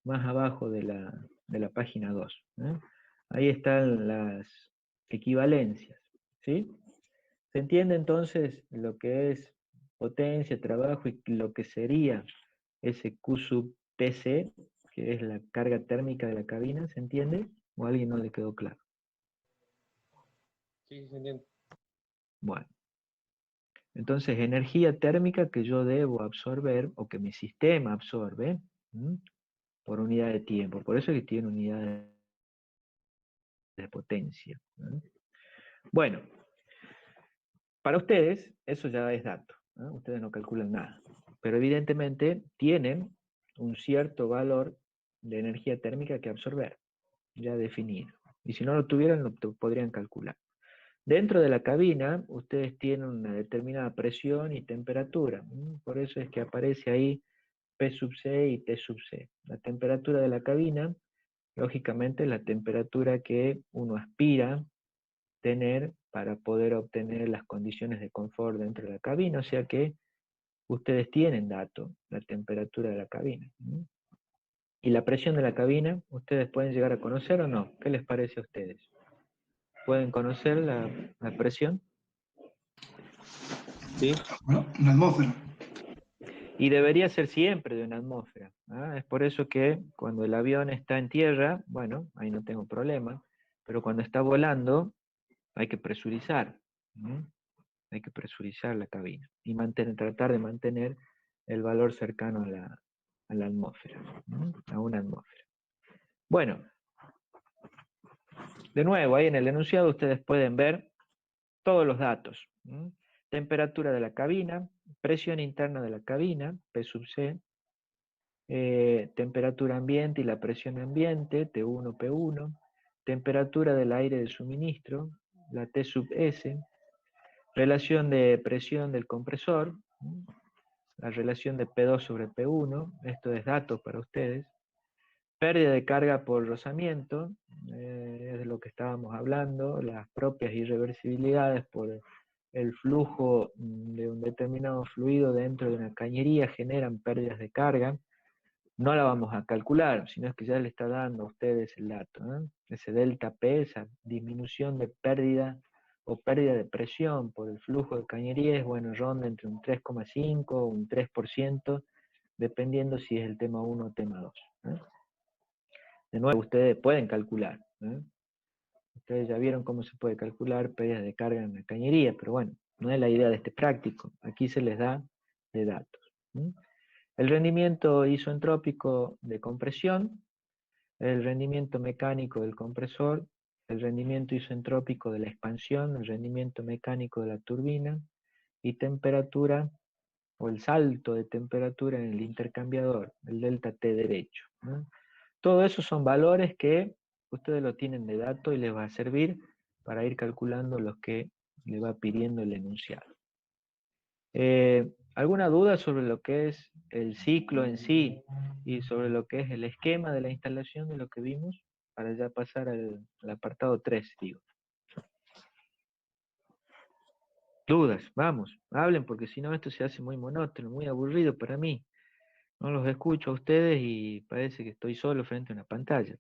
más abajo de la página 2. Ahí están las equivalencias, ¿sí? ¿Se entiende entonces lo que es potencia, trabajo y lo que sería ese Q sub TC, que es la carga térmica de la cabina? ¿Se entiende? ¿O a alguien no le quedó claro? Sí, se entiende. Bueno, entonces energía térmica que yo debo absorber o que mi sistema absorbe por unidad de tiempo. Por eso es que tiene unidad de potencia. Bueno, para ustedes eso ya es dato. Ustedes no calculan nada. Pero evidentemente tienen un cierto valor de energía térmica que absorber, ya definido. Y si no lo tuvieran, lo podrían calcular. Dentro de la cabina, ustedes tienen una determinada presión y temperatura. Por eso es que aparece ahí P sub C y T sub C. La temperatura de la cabina, lógicamente, es la temperatura que uno aspira tener para poder obtener las condiciones de confort dentro de la cabina. O sea que ustedes tienen dato, la temperatura de la cabina. Y la presión de la cabina, ¿ustedes pueden llegar a conocer o no? ¿Qué les parece a ustedes? ¿Pueden conocer la presión? Sí. Bueno, una atmósfera. Y debería ser siempre de una atmósfera. Es por eso que cuando el avión está en tierra, bueno, ahí no tengo problema, pero cuando está volando hay que presurizar. Hay que presurizar la cabina y tratar de mantener el valor cercano a la atmósfera, a una atmósfera. Bueno, de nuevo, ahí en el enunciado ustedes pueden ver todos los datos. Temperatura de la cabina, presión interna de la cabina, P sub C, temperatura ambiente y la presión ambiente, T1, P1, temperatura del aire de suministro, la T sub S, relación de presión del compresor, la relación de P2 sobre P1, esto es datos para ustedes, pérdida de carga por rozamiento, es de lo que estábamos hablando, las propias irreversibilidades por el flujo de un determinado fluido dentro de una cañería generan pérdidas de carga. No la vamos a calcular, sino es que ya le está dando a ustedes el dato, ¿no? Ese delta P, esa disminución de pérdida o pérdida de presión por el flujo de cañería, es bueno, ronda entre un 3,5 o un 3%, dependiendo si es el tema 1 o tema 2. De nuevo, ustedes pueden calcular. Ustedes ya vieron cómo se puede calcular pérdidas de carga en la cañería, pero bueno, no es la idea de este práctico. Aquí se les da de datos. El rendimiento isoentrópico de compresión, el rendimiento mecánico del compresor, el rendimiento isoentrópico de la expansión, el rendimiento mecánico de la turbina y temperatura o el salto de temperatura en el intercambiador, el delta T derecho. Todo eso son valores que ustedes lo tienen de dato y les va a servir para ir calculando los que le va pidiendo el enunciado. ¿Alguna duda sobre lo que es el ciclo en sí y sobre lo que es el esquema de la instalación de lo que vimos? Para ya pasar al apartado 3, digo. Dudas, vamos, hablen, porque si no esto se hace muy monótono, muy aburrido para mí. No los escucho a ustedes y parece que estoy solo frente a una pantalla.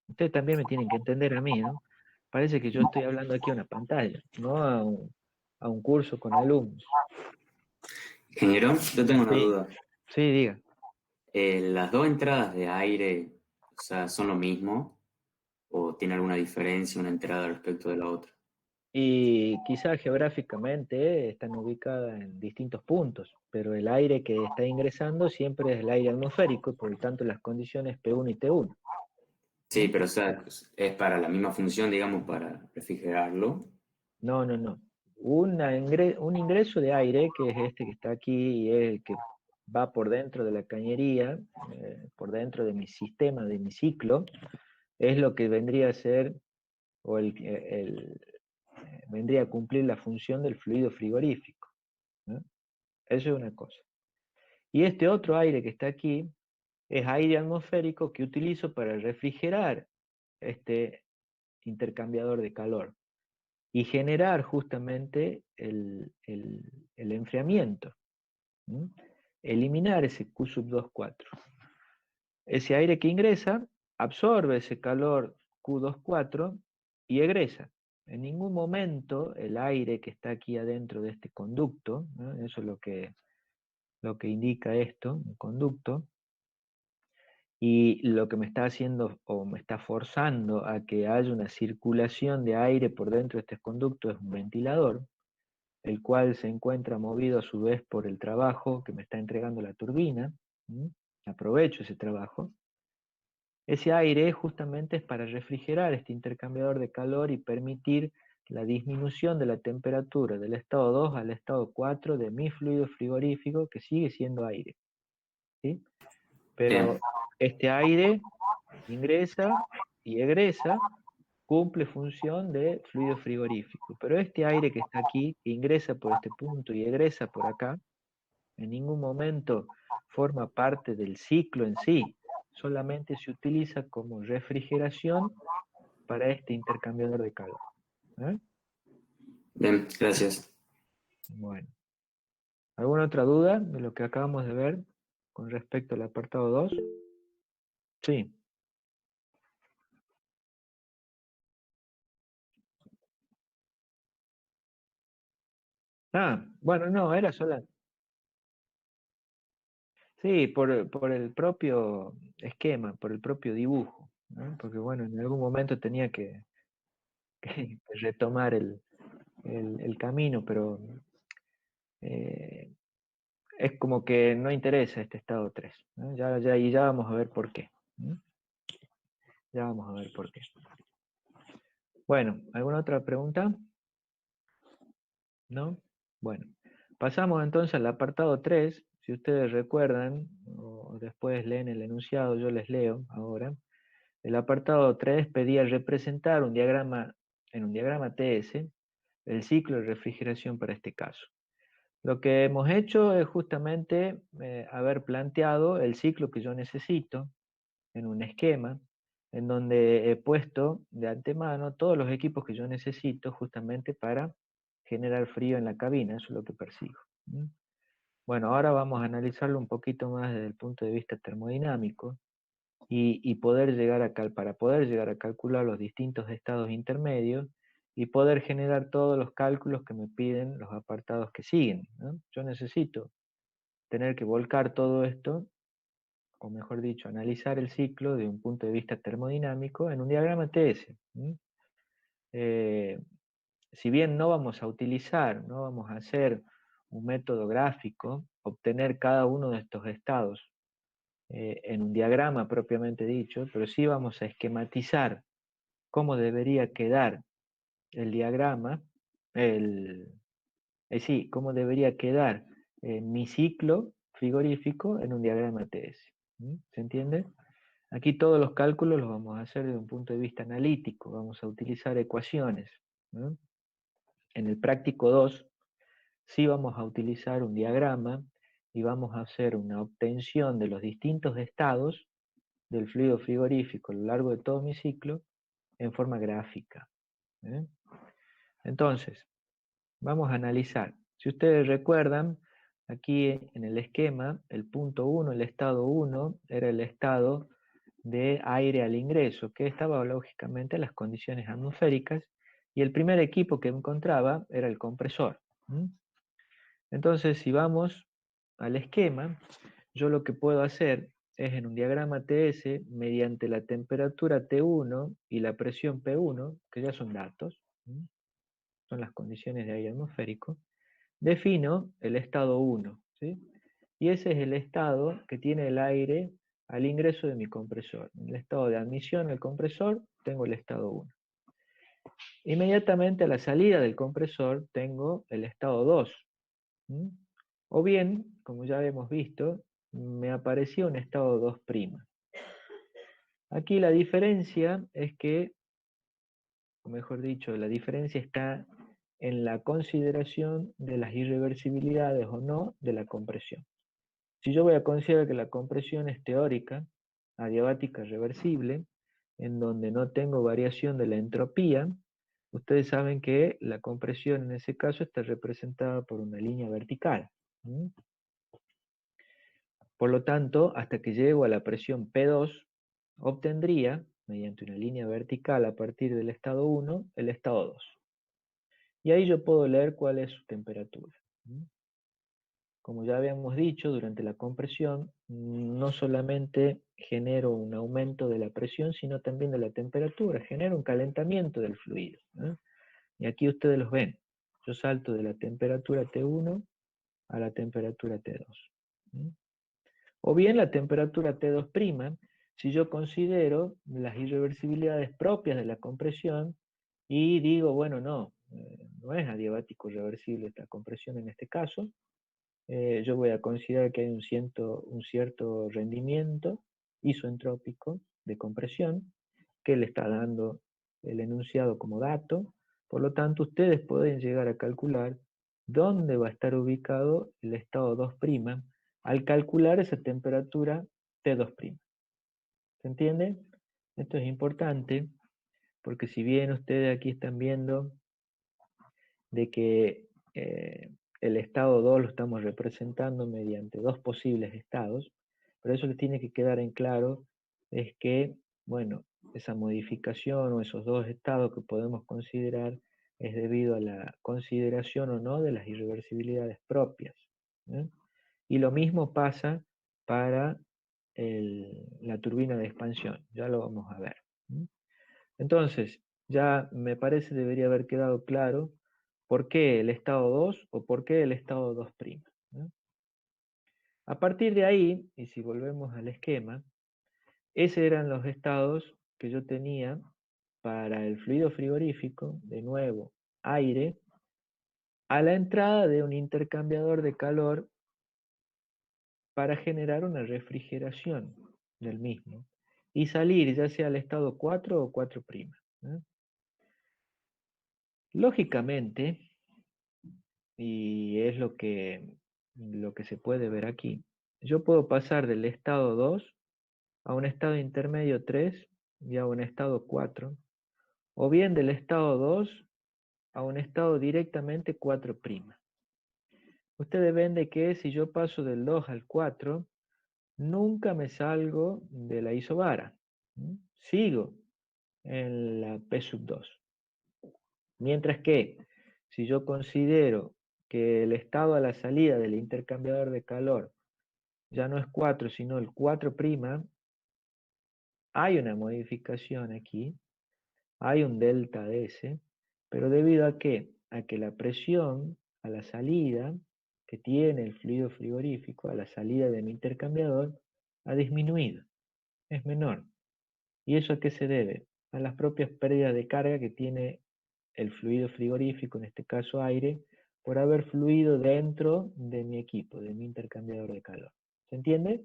Ustedes también me tienen que entender a mí, ¿no? Parece que yo estoy hablando aquí a una pantalla, no a un curso con alumnos. Ingeniero, yo tengo una Sí, duda. sí, diga. ¿Las dos entradas de aire, o sea, son lo mismo? ¿O tiene alguna diferencia una entrada respecto de la otra? Y quizás geográficamente están ubicadas en distintos puntos, pero el aire que está ingresando siempre es el aire atmosférico, por lo tanto las condiciones P1 y T1. Sí, pero o sea, es para la misma función, digamos, para refrigerarlo. No, no, no. Un ingreso de aire, que es este que está aquí y es el que va por dentro de la cañería, por dentro de mi sistema, de mi ciclo, es lo que vendría a ser, o vendría a cumplir la función del fluido frigorífico, ¿no? Eso es una cosa. Y este otro aire que está aquí es aire atmosférico que utilizo para refrigerar este intercambiador de calor y generar justamente el enfriamiento, ¿sí? Eliminar ese Q sub 24. Ese aire que ingresa absorbe ese calor Q24 y egresa. En ningún momento el aire que está aquí adentro de este conducto, ¿no? Eso es lo que indica esto, un conducto, y lo que me está haciendo o me está forzando a que haya una circulación de aire por dentro de este conducto es un ventilador, el cual se encuentra movido a su vez por el trabajo que me está entregando la turbina. Aprovecho ese trabajo. Ese aire justamente es para refrigerar este intercambiador de calor y permitir la disminución de la temperatura del estado 2 al estado 4 de mi fluido frigorífico, que sigue siendo aire, ¿sí? Pero Bien. este aire ingresa y egresa, cumple función de fluido frigorífico. Pero este aire que está aquí, que ingresa por este punto y egresa por acá, en ningún momento forma parte del ciclo en sí, solamente se utiliza como refrigeración para este intercambiador de calor. Bien, gracias. Bueno, ¿alguna otra duda de lo que acabamos de ver con respecto al apartado 2? Sí. Bueno, no, era sola. Sí, por el propio esquema, por el propio dibujo, ¿no? Porque bueno, en algún momento tenía que retomar el camino, pero es como que no interesa este estado 3. ¿No? Y ya vamos a ver por qué. ¿No? Ya vamos a ver por qué. Bueno, ¿alguna otra pregunta? ¿No? Bueno, pasamos entonces al apartado 3. Si ustedes recuerdan, o después leen el enunciado, yo les leo ahora. El apartado 3 pedía representar un diagrama, en un diagrama TS, el ciclo de refrigeración para este caso. Lo que hemos hecho es justamente haber planteado el ciclo que yo necesito en un esquema, en donde he puesto de antemano todos los equipos que yo necesito justamente para generar frío en la cabina, eso es lo que persigo. Bueno, ahora vamos a analizarlo un poquito más desde el punto de vista termodinámico y poder llegar para poder llegar a calcular los distintos estados intermedios y poder generar todos los cálculos que me piden los apartados que siguen, ¿no? Yo necesito tener que volcar todo esto, o mejor dicho, analizar el ciclo de un punto de vista termodinámico en un diagrama TS. Si bien no vamos no vamos a hacer un método gráfico, obtener cada uno de estos estados en un diagrama propiamente dicho, pero sí vamos a esquematizar cómo debería quedar el diagrama, cómo debería quedar mi ciclo frigorífico en un diagrama TS. ¿Se entiende? Aquí todos los cálculos los vamos a hacer desde un punto de vista analítico, vamos a utilizar ecuaciones. ¿No? En el práctico 2 sí vamos a utilizar un diagrama y vamos a hacer una obtención de los distintos estados del fluido frigorífico a lo largo de todo mi ciclo en forma gráfica. ¿Eh? Entonces, vamos a analizar. Si ustedes recuerdan, aquí en el esquema, el punto 1, el estado 1, era el estado de aire al ingreso, que estaba lógicamente en las condiciones atmosféricas, y el primer equipo que encontraba era el compresor. Entonces, si vamos al esquema, yo lo que puedo hacer es en un diagrama TS, mediante la temperatura T1 y la presión P1, que ya son datos, son las condiciones de aire atmosférico, defino el estado 1, ¿sí? Y ese es el estado que tiene el aire al ingreso de mi compresor. En el estado de admisión al compresor tengo el estado 1. Inmediatamente a la salida del compresor tengo el estado 2. O bien, como ya hemos visto, me aparecía un estado 2'. Aquí la diferencia es que, o mejor dicho, la diferencia está en la consideración de las irreversibilidades o no de la compresión. Si yo voy a considerar que la compresión es teórica, adiabática reversible, en donde no tengo variación de la entropía, ustedes saben que la compresión en ese caso está representada por una línea vertical. Por lo tanto, hasta que llego a la presión P2, obtendría, mediante una línea vertical a partir del estado 1, el estado 2. Y ahí yo puedo leer cuál es su temperatura. Como ya habíamos dicho, durante la compresión no solamente genero un aumento de la presión, sino también de la temperatura, genero un calentamiento del fluido. Y aquí ustedes los ven. Yo salto de la temperatura T1 a la temperatura T2. O bien la temperatura T2', si yo considero las irreversibilidades propias de la compresión y digo, bueno, no es adiabático reversible esta compresión en este caso, yo voy a considerar que hay un cierto rendimiento isoentrópico de compresión que le está dando el enunciado como dato. Por lo tanto, ustedes pueden llegar a calcular dónde va a estar ubicado el estado 2' al calcular esa temperatura T2'. ¿Se entiende? Esto es importante porque si bien ustedes aquí están viendo de que el estado 2 lo estamos representando mediante dos posibles estados, pero eso les tiene que quedar en claro es que, bueno, esa modificación o esos dos estados que podemos considerar es debido a la consideración o no de las irreversibilidades propias. Y lo mismo pasa para la turbina de expansión, ya lo vamos a ver. Entonces, ya me parece debería haber quedado claro por qué el estado 2 o por qué el estado 2'. A partir de ahí, y si volvemos al esquema, esos eran los estados que yo tenía para el fluido frigorífico, de nuevo, aire, a la entrada de un intercambiador de calor para generar una refrigeración del mismo y salir ya sea al estado 4 o 4'. ¿Eh? Lógicamente, y es lo que se puede ver aquí, yo puedo pasar del estado 2 a un estado intermedio 3 y a un estado 4, o bien del estado 2 a un estado directamente 4'. Ustedes ven de que si yo paso del 2 al 4, nunca me salgo de la isobara. Sigo en la P sub 2. Mientras que si yo considero que el estado a la salida del intercambiador de calor ya no es 4, sino el 4', hay una modificación aquí, hay un delta de S, pero ¿debido a qué? A que la presión a la salida que tiene el fluido frigorífico, a la salida de mi intercambiador, ha disminuido, es menor. ¿Y eso a qué se debe? A las propias pérdidas de carga que tiene el fluido frigorífico, en este caso aire, por haber fluido dentro de mi equipo, de mi intercambiador de calor. ¿Se entiende?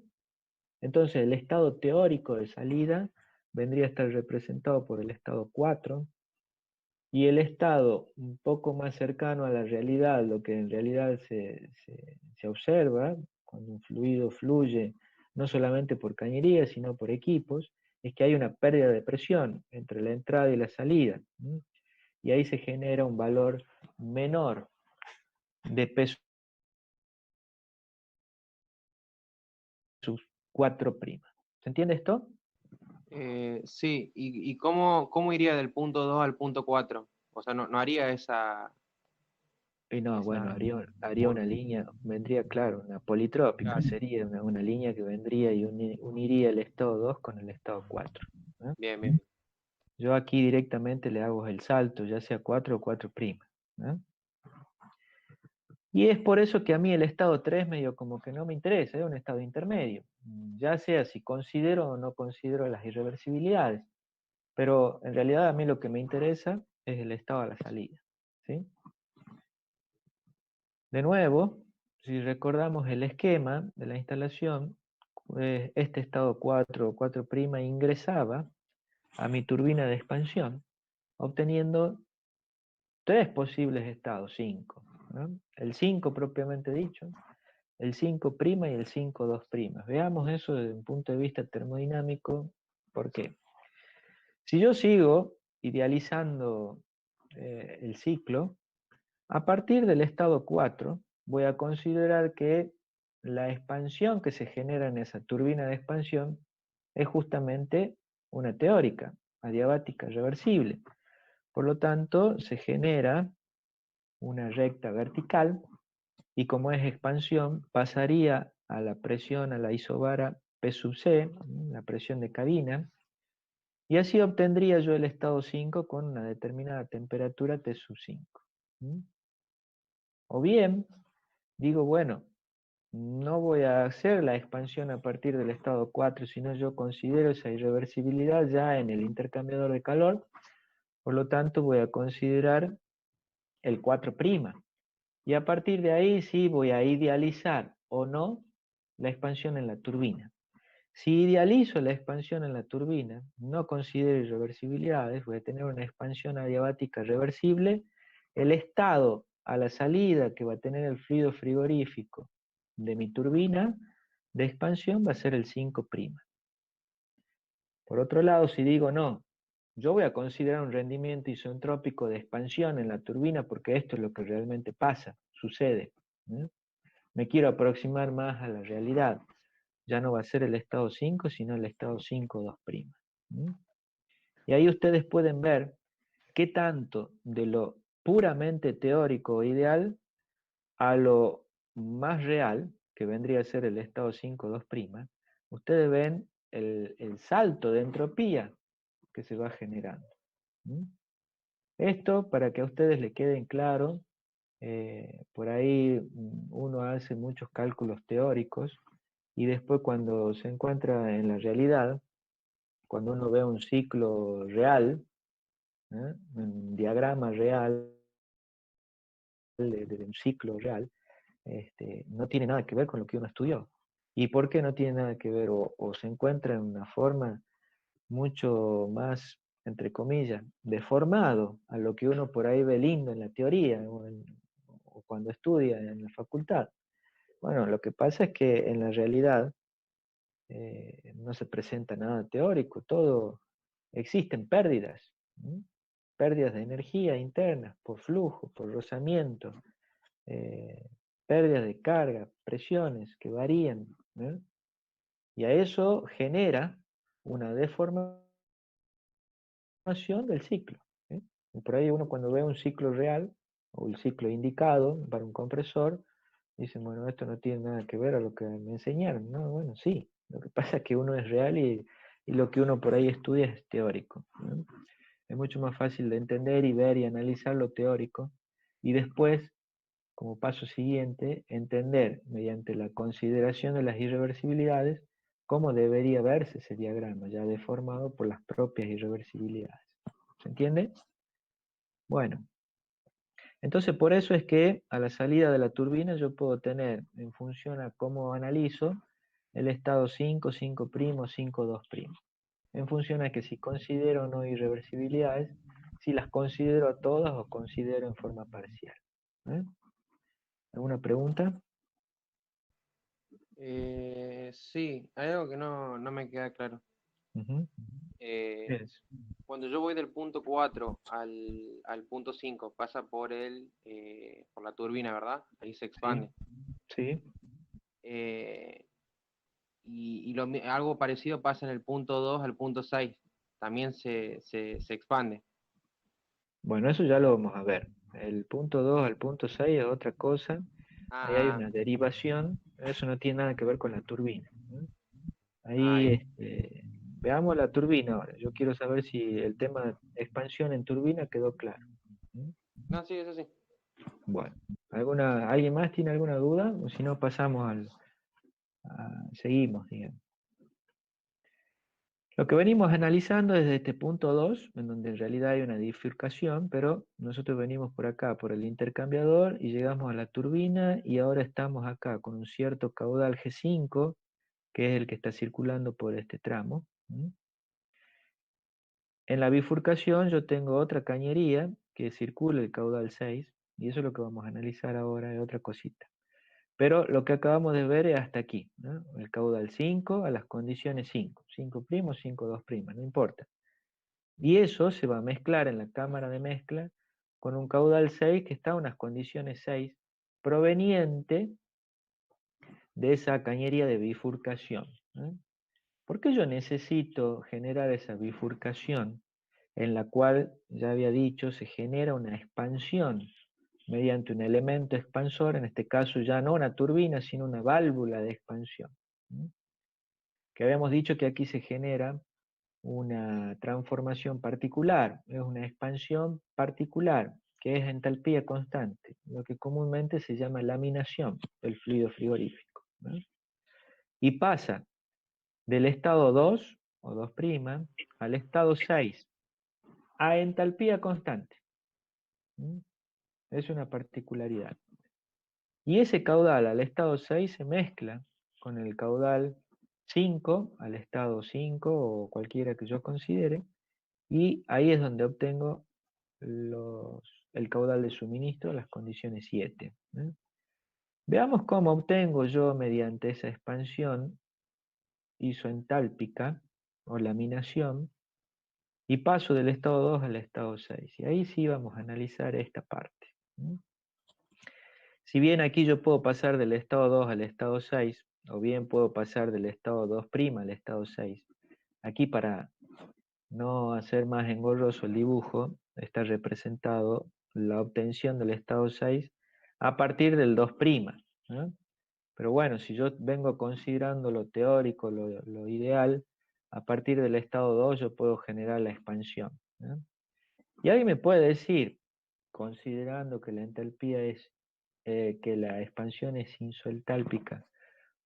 Entonces el estado teórico de salida vendría a estar representado por el estado 4, y el estado un poco más cercano a la realidad, lo que en realidad se observa cuando un fluido fluye no solamente por cañería, sino por equipos, es que hay una pérdida de presión entre la entrada y la salida. Y ahí se genera un valor menor de P sub 4'. ¿Se entiende esto? Sí, ¿y cómo iría del punto 2 al punto 4? O sea, no haría esa... Y no, bueno, esa haría una línea, vendría, claro, una politrópica, claro, sería una línea que vendría y uniría el estado 2 con el estado 4. ¿No? bien, bien. Yo aquí directamente le hago el salto, ya sea 4 o 4'. ¿No? Y es por eso que a mí el estado 3 medio como que no me interesa, es un estado intermedio, ya sea si considero o no considero las irreversibilidades, pero en realidad a mí lo que me interesa es el estado a la salida. ¿Sí? De nuevo, si recordamos el esquema de la instalación, pues este estado 4 o 4' ingresaba a mi turbina de expansión, obteniendo tres posibles estados, 5. ¿No? El 5 propiamente dicho, el 5' y el 5,2'. Veamos eso desde un punto de vista termodinámico. ¿Por qué? Si yo sigo idealizando el ciclo, a partir del estado 4, voy a considerar que la expansión que se genera en esa turbina de expansión es justamente una teórica, adiabática reversible. Por lo tanto, se genera una recta vertical y como es expansión, pasaría a la presión, a la isobara P sub C, la presión de cabina, y así obtendría yo el estado 5 con una determinada temperatura T sub 5. O bien, digo, bueno, no voy a hacer la expansión a partir del estado 4, sino yo considero esa irreversibilidad ya en el intercambiador de calor, por lo tanto voy a considerar el 4'. Y a partir de ahí sí voy a idealizar o no la expansión en la turbina. Si idealizo la expansión en la turbina, no considero irreversibilidades, voy a tener una expansión adiabática reversible, el estado a la salida que va a tener el fluido frigorífico de mi turbina de expansión va a ser el 5'. Por otro lado, si digo no, yo voy a considerar un rendimiento isentrópico de expansión en la turbina porque esto es lo que realmente pasa, sucede. ¿Eh? Me quiero aproximar más a la realidad. Ya no va a ser el estado 5, sino el estado 5,2'. Y ahí ustedes pueden ver qué tanto de lo puramente teórico o ideal a lo más real, que vendría a ser el estado 5,2', ustedes ven el salto de entropía que se va generando. Esto, para que a ustedes les queden claro, por ahí uno hace muchos cálculos teóricos, y después cuando se encuentra en la realidad, cuando uno ve un ciclo real, un diagrama real, de un ciclo real, no tiene nada que ver con lo que uno estudió. ¿Y por qué no tiene nada que ver? O se encuentra en una forma mucho más, entre comillas, deformado a lo que uno por ahí ve lindo en la teoría o cuando estudia en la facultad. Bueno, lo que pasa es que en la realidad no se presenta nada teórico, todo existen pérdidas, pérdidas de energía internas por flujo, por rozamiento, pérdidas de carga, presiones que varían, ¿no? Y a eso genera una deformación del ciclo. ¿Sí? Y por ahí uno cuando ve un ciclo real o el ciclo indicado para un compresor, dice, bueno, esto no tiene nada que ver a lo que me enseñaron. No, bueno, sí, lo que pasa es que uno es real y lo que uno por ahí estudia es teórico, ¿no? Es mucho más fácil de entender y ver y analizar lo teórico y después, como paso siguiente, entender mediante la consideración de las irreversibilidades cómo debería verse ese diagrama ya deformado por las propias irreversibilidades. ¿Se entiende? Bueno, entonces por eso es que a la salida de la turbina yo puedo tener, en función a cómo analizo, el estado 5, 5', 5, 2'. En función a que si considero o no irreversibilidades, si las considero a todas o considero en forma parcial. ¿Alguna pregunta? Sí, hay algo que no me queda claro. Uh-huh. Cuando yo voy del punto 4 al punto 5, pasa por por la turbina, ¿verdad? Ahí se expande. Sí. Algo parecido pasa en el punto 2 al punto 6. También se expande. Bueno, eso ya lo vamos a ver. El punto 2 al punto 6 es otra cosa. Ahí hay una derivación. Eso no tiene nada que ver con la turbina. Ahí veamos la turbina ahora. Yo quiero saber si el tema de expansión en turbina quedó claro. No, sí, eso sí. Bueno, ¿alguien más tiene alguna duda? O si no, pasamos seguimos, digamos. Lo que venimos analizando desde este punto 2, en donde en realidad hay una bifurcación, pero nosotros venimos por acá, por el intercambiador, y llegamos a la turbina, y ahora estamos acá con un cierto caudal G5, que es el que está circulando por este tramo. En la bifurcación yo tengo otra cañería que circula el caudal 6, y eso es lo que vamos a analizar ahora, es otra cosita. Pero lo que acabamos de ver es hasta aquí, ¿no? El caudal 5 a las condiciones 5, 5', 5, 2', no importa. Y eso se va a mezclar en la cámara de mezcla con un caudal 6 que está a unas condiciones 6 proveniente de esa cañería de bifurcación. ¿Por qué yo necesito generar esa bifurcación en la cual, ya había dicho, se genera una expansión mediante un elemento expansor, en este caso ya no una turbina, sino una válvula de expansión? Que habíamos dicho que aquí se genera una transformación particular, es una expansión particular, que es entalpía constante, lo que comúnmente se llama laminación del fluido frigorífico, ¿no? Y pasa del estado 2 o 2' al estado 6 a entalpía constante. Es una particularidad. Y ese caudal al estado 6 se mezcla con el caudal 5 al estado 5 o cualquiera que yo considere, y ahí es donde obtengo el caudal de suministro, las condiciones 7. Veamos cómo obtengo yo mediante esa expansión isoentálpica o laminación y paso del estado 2 al estado 6. Y ahí sí vamos a analizar esta parte. Si bien aquí yo puedo pasar del estado 2 al estado 6, o bien puedo pasar del estado 2' al estado 6, aquí para no hacer más engorroso el dibujo, está representado la obtención del estado 6 a partir del 2', ¿no? Pero bueno, si yo vengo considerando lo teórico, lo ideal, a partir del estado 2 yo puedo generar la expansión, ¿no? Y alguien me puede decir, considerando que la entalpía es, que la expansión es isoentálpica,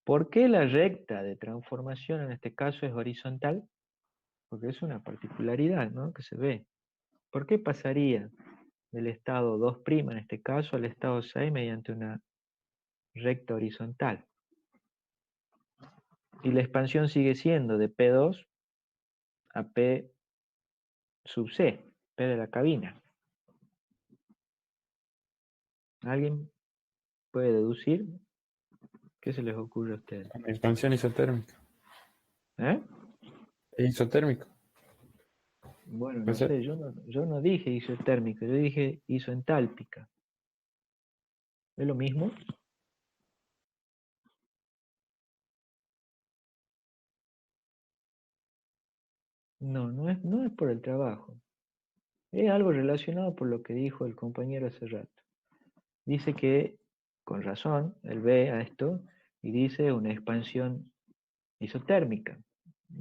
¿Por qué la recta de transformación en este caso es horizontal? Porque es una particularidad, ¿no?, que se ve. ¿Por qué pasaría del estado 2' en este caso al estado 6 mediante una recta horizontal? Y la expansión sigue siendo de P2 a P sub C, P de la cabina. ¿Alguien puede deducir? ¿Qué se les ocurre a ustedes? Expansión isotérmica. ¿Eh? Isotérmico. Bueno, no Puede ser. sé, yo no dije isotérmica, yo dije isoentálpica. ¿Es lo mismo? No, no es por el trabajo. Es algo relacionado por lo que dijo el compañero hace rato. Dice que, con razón, él ve a esto y dice una expansión isotérmica.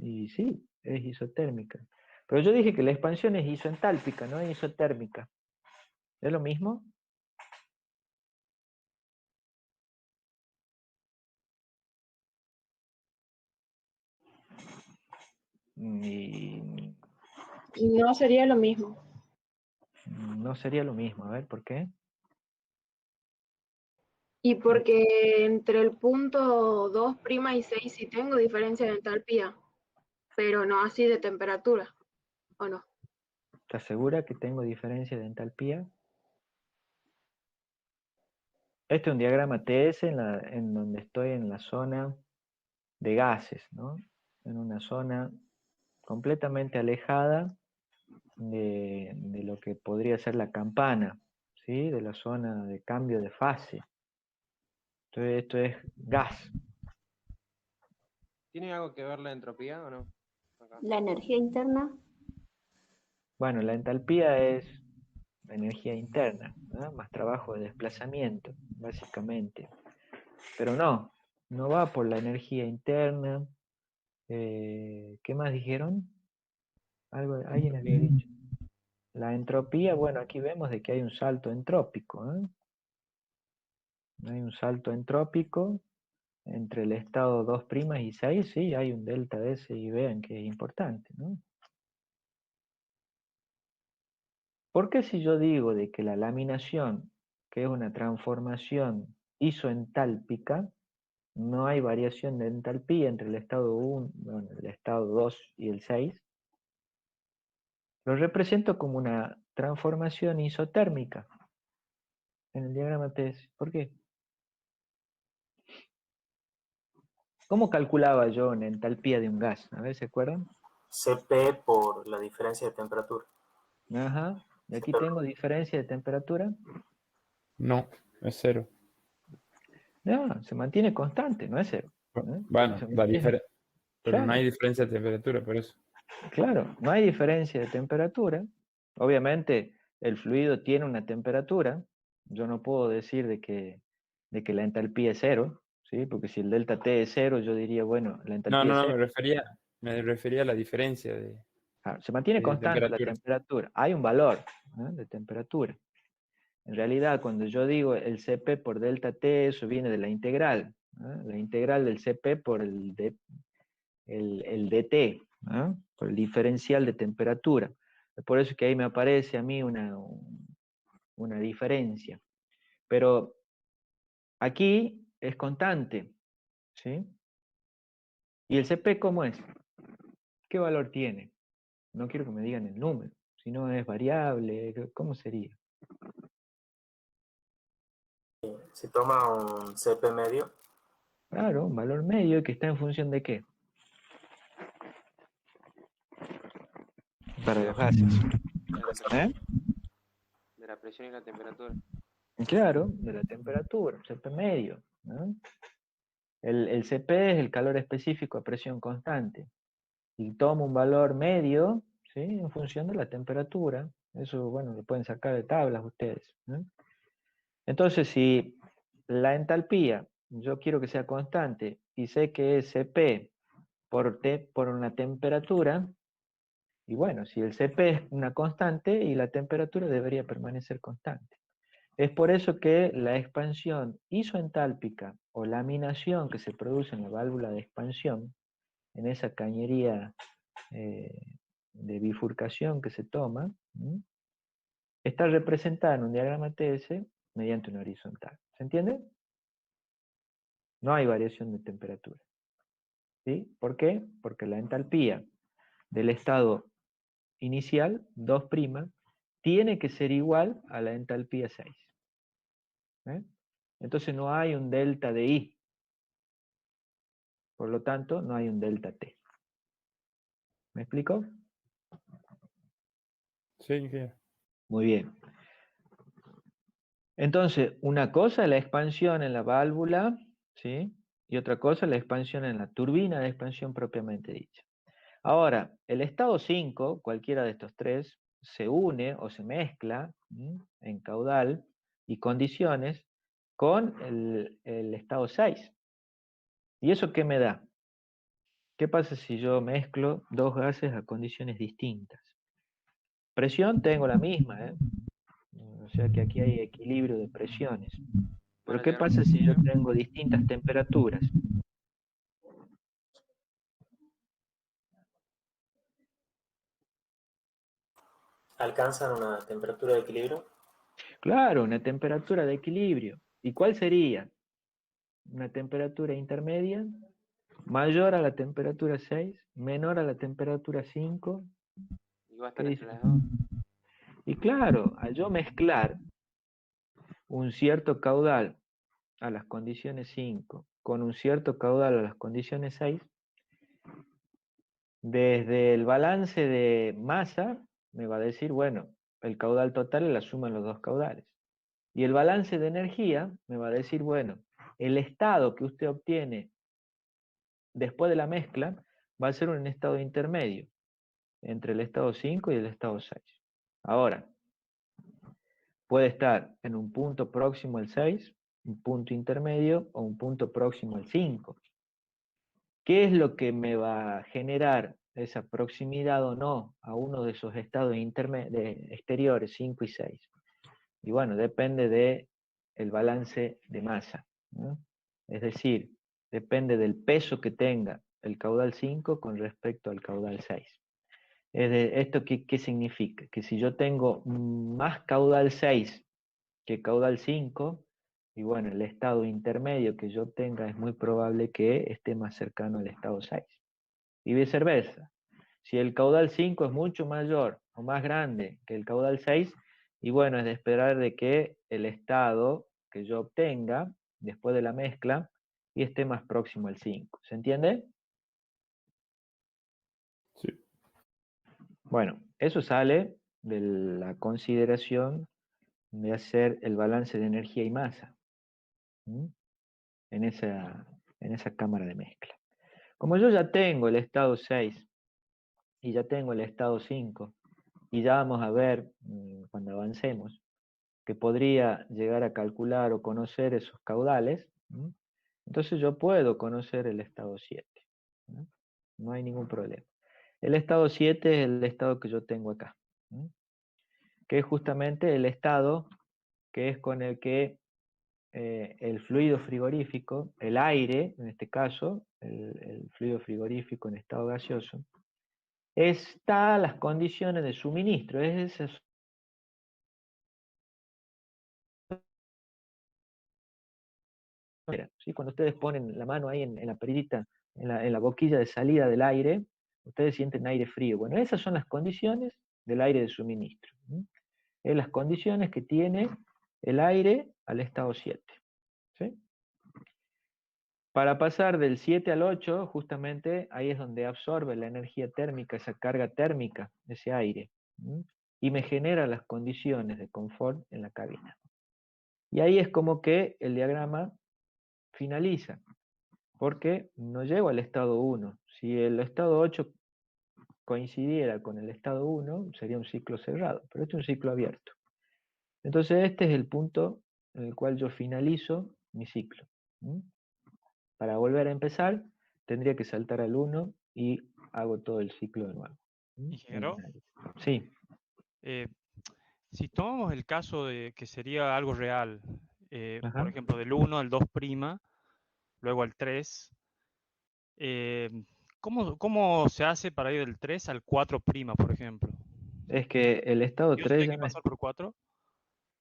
Y sí, es isotérmica. Pero yo dije que la expansión es isoentálpica, no es isotérmica. ¿Es lo mismo? Y No sería lo mismo. no sería lo mismo. A ver, ¿por qué? Y porque entre el punto 2' y 6 sí tengo diferencia de entalpía, pero no así de temperatura, ¿o no? ¿Estás segura que tengo diferencia de entalpía? Este es un diagrama TS en donde estoy en la zona de gases, ¿no? En una zona completamente alejada de lo que podría ser la campana, ¿sí? De la zona de cambio de fase. Entonces esto es gas. ¿Tiene algo que ver la entropía o no? Acá. La energía interna. Bueno, la entalpía es la energía interna, ¿no? Más trabajo de desplazamiento, básicamente. Pero no va por la energía interna. ¿Qué más dijeron? Alguien había dicho. La entropía, bueno, aquí vemos de que hay un salto entrópico, ¿eh? Hay un salto entrópico entre el estado 2' y 6, sí, hay un delta S y vean que es importante, ¿no? ¿Por qué si yo digo de que la laminación, que es una transformación isoentálpica, no hay variación de entalpía entre el estado 1, bueno, el estado 2 y el 6? Lo represento como una transformación isotérmica en el diagrama TS. ¿Por qué? ¿Cómo calculaba yo una entalpía de un gas? A ver, ¿se acuerdan? Cp por la diferencia de temperatura. Ajá. Y aquí tengo diferencia de temperatura. No, es 0. No, se mantiene constante, no es 0. Bueno, Se da mantiene. pero no Claro, hay diferencia de temperatura, por eso. claro, no hay diferencia de temperatura. Obviamente, el fluido tiene una temperatura. Yo no puedo decir de que la entalpía es 0, ¿sí? Porque si el delta T es 0, yo diría, bueno, la entalpía es No, 0. me refería a la diferencia Se mantiene de constante la temperatura. temperatura. Hay un valor, ¿no?, de temperatura. En realidad, cuando yo digo el Cp por delta T, eso viene de la integral, ¿no? La integral del Cp por el dt, ¿no?, por el diferencial de temperatura. Por eso que ahí me aparece a mí una diferencia. Pero aquí es constante, ¿sí? ¿Y el Cp cómo es? ¿Qué valor tiene? No quiero que me digan el número, si no es variable, ¿cómo sería? Se toma un Cp medio. Claro, un valor medio que está en función de ¿qué? Para los gases. ¿Eh? De la presión y la temperatura. Claro, de la temperatura, Cp medio, ¿no? El Cp es el calor específico a presión constante. Y tomo un valor medio, ¿sí?, en función de la temperatura. Eso, bueno, lo pueden sacar de tablas ustedes, ¿no? Entonces, si la entalpía, yo quiero que sea constante, y sé que es Cp por una temperatura, y bueno, si el Cp es una constante, y la temperatura debería permanecer constante. Es por eso que la expansión isoentálpica o laminación que se produce en la válvula de expansión, en esa cañería de bifurcación que se toma, está representada en un diagrama TS mediante una horizontal. ¿Se ''entiende? No hay variación de temperatura. ¿Sí? ¿Por qué? Porque la entalpía del estado inicial, 2', tiene que ser igual a la entalpía 6. Entonces no hay un delta de I. Por lo tanto, no hay un delta T. ¿Me explico? Sí, ingeniero. Muy bien. Entonces, una cosa es la expansión en la válvula, ¿sí? Y otra cosa es la expansión en la turbina de expansión propiamente dicha. Ahora, el estado 5, cualquiera de estos tres, se une o se mezcla en caudal y condiciones con el estado 6. ¿Y eso qué me da? ¿Qué pasa si yo mezclo dos gases a condiciones distintas? Presión tengo la misma, ¿eh? O sea que aquí hay equilibrio de presiones. Pero Bueno, ¿qué pasa si yo tengo distintas temperaturas? ¿Alcanzan una temperatura de equilibrio? Claro, una temperatura de equilibrio. ¿Y cuál sería? Una temperatura intermedia, mayor a la temperatura 6, menor a la temperatura 5. y va a ¿Qué estar entre dice? las dos. Y claro, al yo mezclar un cierto caudal a las condiciones 5 con un cierto caudal a las condiciones 6, desde el balance de masa me va a decir, bueno, el caudal total es la suma de los dos caudales. Y el balance de energía me va a decir, bueno, el estado que usted obtiene después de la mezcla va a ser un estado intermedio entre el estado 5 y el estado 6. Ahora, puede estar en un punto próximo al 6, un punto intermedio o un punto próximo al 5. ¿Qué es lo que me va a generar esa proximidad o no a uno de esos estados exteriores 5 y 6? Y bueno, depende del balance de masa, ¿no? Es decir, depende del peso que tenga el caudal 5 con respecto al caudal 6. ¿Esto qué significa? Que si yo tengo más caudal 6 que caudal 5, y bueno, el estado intermedio que yo tenga es muy probable que esté más cercano al estado 6. Y viceversa. Si el caudal 5 es mucho mayor o más grande que el caudal 6, y bueno, es de esperar de que el estado que yo obtenga después de la mezcla y esté más próximo al 5. ¿Se entiende? Sí. Bueno, eso sale de la consideración de hacer el balance de energía y masa en esa cámara de mezcla. Como yo ya tengo el estado 6 y ya tengo el estado 5, y ya vamos a ver cuando avancemos que podría llegar a calcular o conocer esos caudales, entonces yo puedo conocer el estado 7. No hay ningún problema. El estado 7 es el estado que yo tengo acá, que es justamente el estado que es con el que el fluido frigorífico, el aire, en este caso, el fluido frigorífico en estado gaseoso, está a las condiciones de suministro. ¿Sí? Cuando ustedes ponen la mano ahí en la perillita, en la boquilla de salida del aire, ustedes sienten aire frío. Bueno, esas son las condiciones del aire de suministro. Es las condiciones que tiene el aire al estado 7. ¿Sí? Para pasar del 7 al 8, justamente ahí es donde absorbe la energía térmica, esa carga térmica, ese aire, y me genera las condiciones de confort en la cabina. Y ahí es como que el diagrama finaliza, porque no llego al estado 1. Si el estado 8 coincidiera con el estado 1, sería un ciclo cerrado, pero este es un ciclo abierto. Entonces este es el punto en el cual yo finalizo mi ciclo. Para volver a empezar, tendría que saltar al 1 y hago todo el ciclo de nuevo. Ingeniero, Sí. Si tomamos el caso de que sería algo real, por Ajá. ejemplo, del 1 al 2', luego al 3, eh, ¿cómo se hace para ir del 3 al 4', por ejemplo? Es que el estado ¿Yo 3 sé ya que no es, pasar por 4?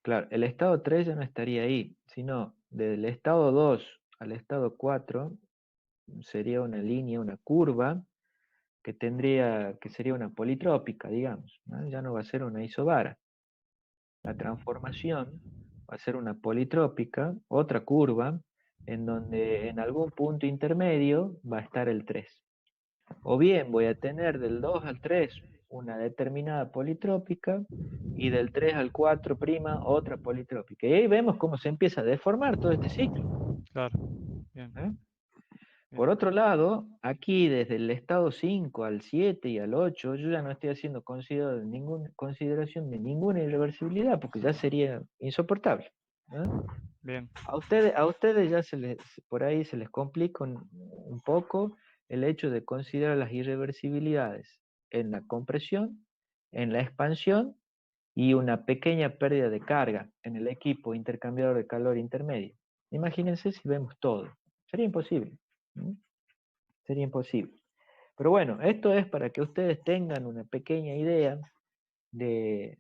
claro, el estado 3 ya no estaría ahí, sino del estado 2 al estado 4 sería una línea, una curva que sería una politrópica, digamos, ¿no? Ya no va a ser una isobara. La transformación va a ser una politrópica, otra curva, en donde en algún punto intermedio va a estar el 3. O bien voy a tener del 2 al 3 una determinada politrópica y del 3 al 4' otra politrópica. Y ahí vemos cómo se empieza a deformar todo este ciclo. Claro, bien, ¿Eh? bien, Por otro lado, aquí desde el estado 5 al 7 y al 8, yo ya no estoy haciendo consideración de ninguna irreversibilidad, porque ya sería insoportable. ¿Eh? bien, A ustedes ya por ahí se les complica un poco el hecho de considerar las irreversibilidades en la compresión, en la expansión y una pequeña pérdida de carga en el equipo intercambiador de calor intermedio. Imagínense si vemos todo. Sería imposible. ¿Mm? Sería imposible. Pero bueno, esto es para que ustedes tengan una pequeña idea de,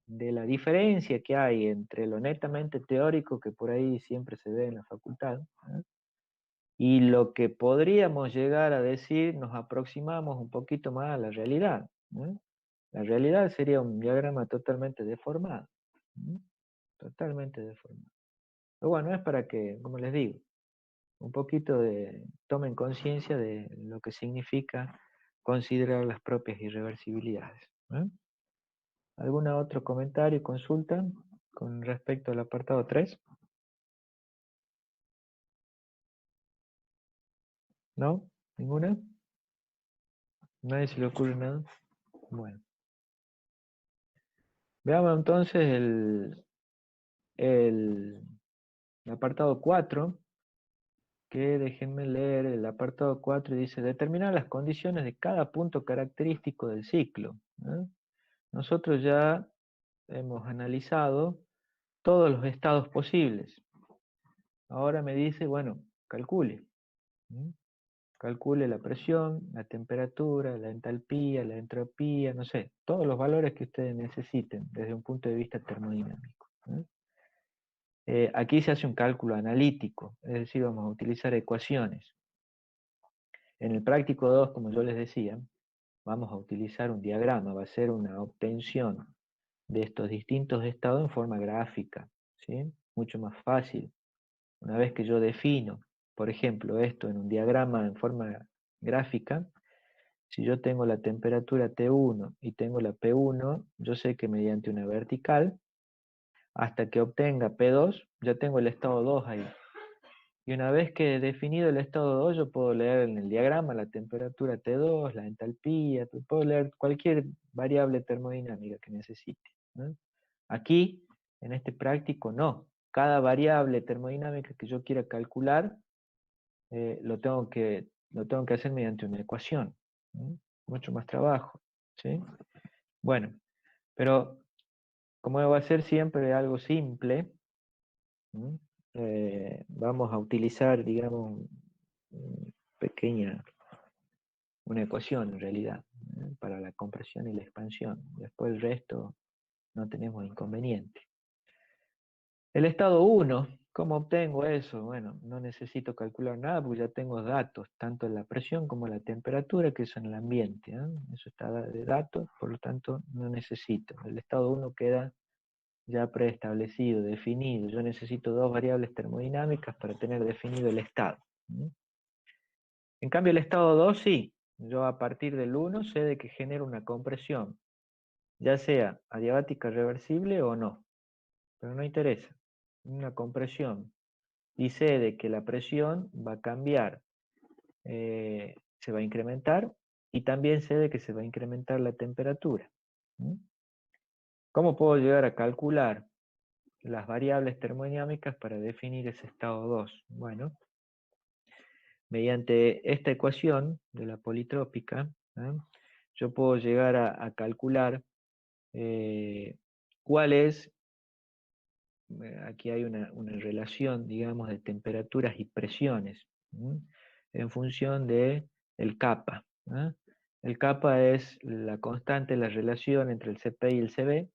de la diferencia que hay entre lo netamente teórico que por ahí siempre se ve en la facultad, ¿eh? Y lo que podríamos llegar a decir, nos aproximamos un poquito más a la realidad, ¿eh? La realidad sería un diagrama totalmente deformado, ¿eh? Totalmente deformado. Pero bueno, es para que, como les digo, un poquito tomen conciencia de lo que significa considerar las propias irreversibilidades, ¿eh? ¿Algún otro comentario, consulta con respecto al apartado 3? ¿No? ¿Ninguna? ¿Nadie se le ocurre nada? Bueno. Veamos entonces el apartado 4, que déjenme leer el apartado 4 y dice, determinar las condiciones de cada punto característico del ciclo, ¿eh? Nosotros ya hemos analizado todos los estados posibles. Ahora me dice, bueno, calcule. ¿Mm? Calcule la presión, la temperatura, la entalpía, la entropía, no sé, todos los valores que ustedes necesiten desde un punto de vista termodinámico, ¿eh? Aquí se hace un cálculo analítico, es decir, vamos a utilizar ecuaciones. En el práctico 2, como yo les decía, vamos a utilizar un diagrama, va a ser una obtención de estos distintos estados en forma gráfica, ¿sí? Mucho más fácil. Una vez que yo defino, por ejemplo, esto en un diagrama en forma gráfica, si yo tengo la temperatura T1 y tengo la P1, yo sé que mediante una vertical, hasta que obtenga P2, ya tengo el estado 2 ahí. Y una vez que he definido el estado 2, yo puedo leer en el diagrama la temperatura T2, la entalpía, puedo leer cualquier variable termodinámica que necesite, ¿no? Aquí, en este práctico, no. Cada variable termodinámica que yo quiera calcular, lo tengo que hacer mediante una ecuación, ¿no? Mucho más trabajo, ¿sí? Bueno, pero como va a ser siempre algo simple, ¿no? Vamos a utilizar, digamos, pequeña, una ecuación en realidad, ¿eh? Para la compresión y la expansión. Después el resto no tenemos inconveniente. El estado 1, ¿cómo obtengo eso? Bueno, no necesito calcular nada porque ya tengo datos, tanto en la presión como la temperatura, que son en el ambiente, ¿eh? Eso está de datos, por lo tanto no necesito. El estado 1 queda ya preestablecido, definido. Yo necesito dos variables termodinámicas para tener definido el estado. En cambio, el estado 2 sí. Yo a partir del 1 sé de que genera una compresión, ya sea adiabática reversible o no. Pero no interesa. Una compresión. Y sé de que la presión va a cambiar, se va a incrementar, y también sé de que se va a incrementar la temperatura. ¿Cómo puedo llegar a calcular las variables termodinámicas para definir ese estado 2? Bueno, mediante esta ecuación de la politrópica, yo puedo llegar a calcular cuál es, aquí hay una relación, digamos, de temperaturas y presiones, en función de el kappa. El kappa es la constante, la relación entre el Cp y el Cv.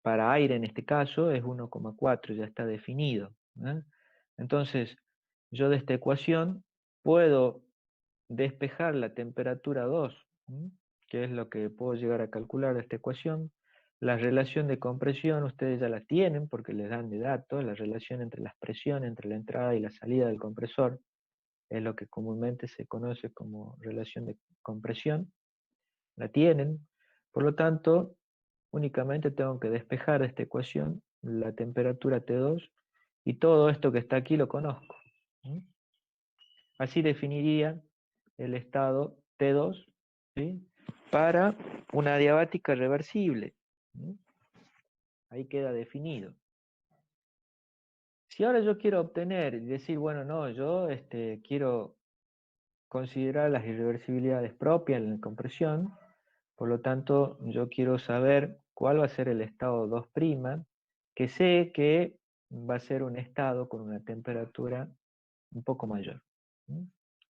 Para aire en este caso es 1,4, ya está definido. Entonces, yo de esta ecuación puedo despejar la temperatura 2, que es lo que puedo llegar a calcular de esta ecuación. La relación de compresión ustedes ya la tienen porque les dan de datos, la relación entre las presiones, entre la entrada y la salida del compresor, es lo que comúnmente se conoce como relación de compresión, la tienen. Por lo tanto, únicamente tengo que despejar de esta ecuación la temperatura T2 y todo esto que está aquí lo conozco. Así definiría el estado T2, ¿sí?, para una adiabática reversible. Ahí queda definido. Si ahora yo quiero obtener y decir, bueno, no, yo quiero considerar las irreversibilidades propias en la compresión, por lo tanto, yo quiero saber cuál va a ser el estado 2', que sé que va a ser un estado con una temperatura un poco mayor,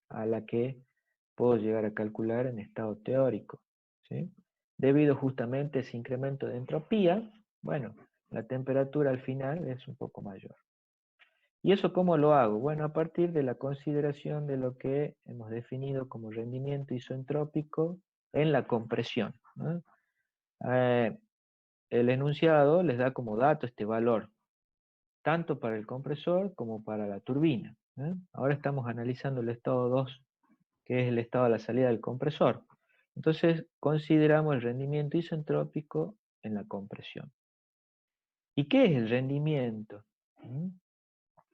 a la que puedo llegar a calcular en estado teórico, ¿sí? Debido justamente a ese incremento de entropía, bueno, la temperatura al final es un poco mayor. ¿Y eso cómo lo hago? Bueno, a partir de la consideración de lo que hemos definido como rendimiento isoentrópico en la compresión, ¿no? El enunciado les da como dato este valor, tanto para el compresor como para la turbina. Ahora estamos analizando el estado 2, que es el estado de la salida del compresor. Entonces, consideramos el rendimiento isentrópico en la compresión. ¿Y qué es el rendimiento?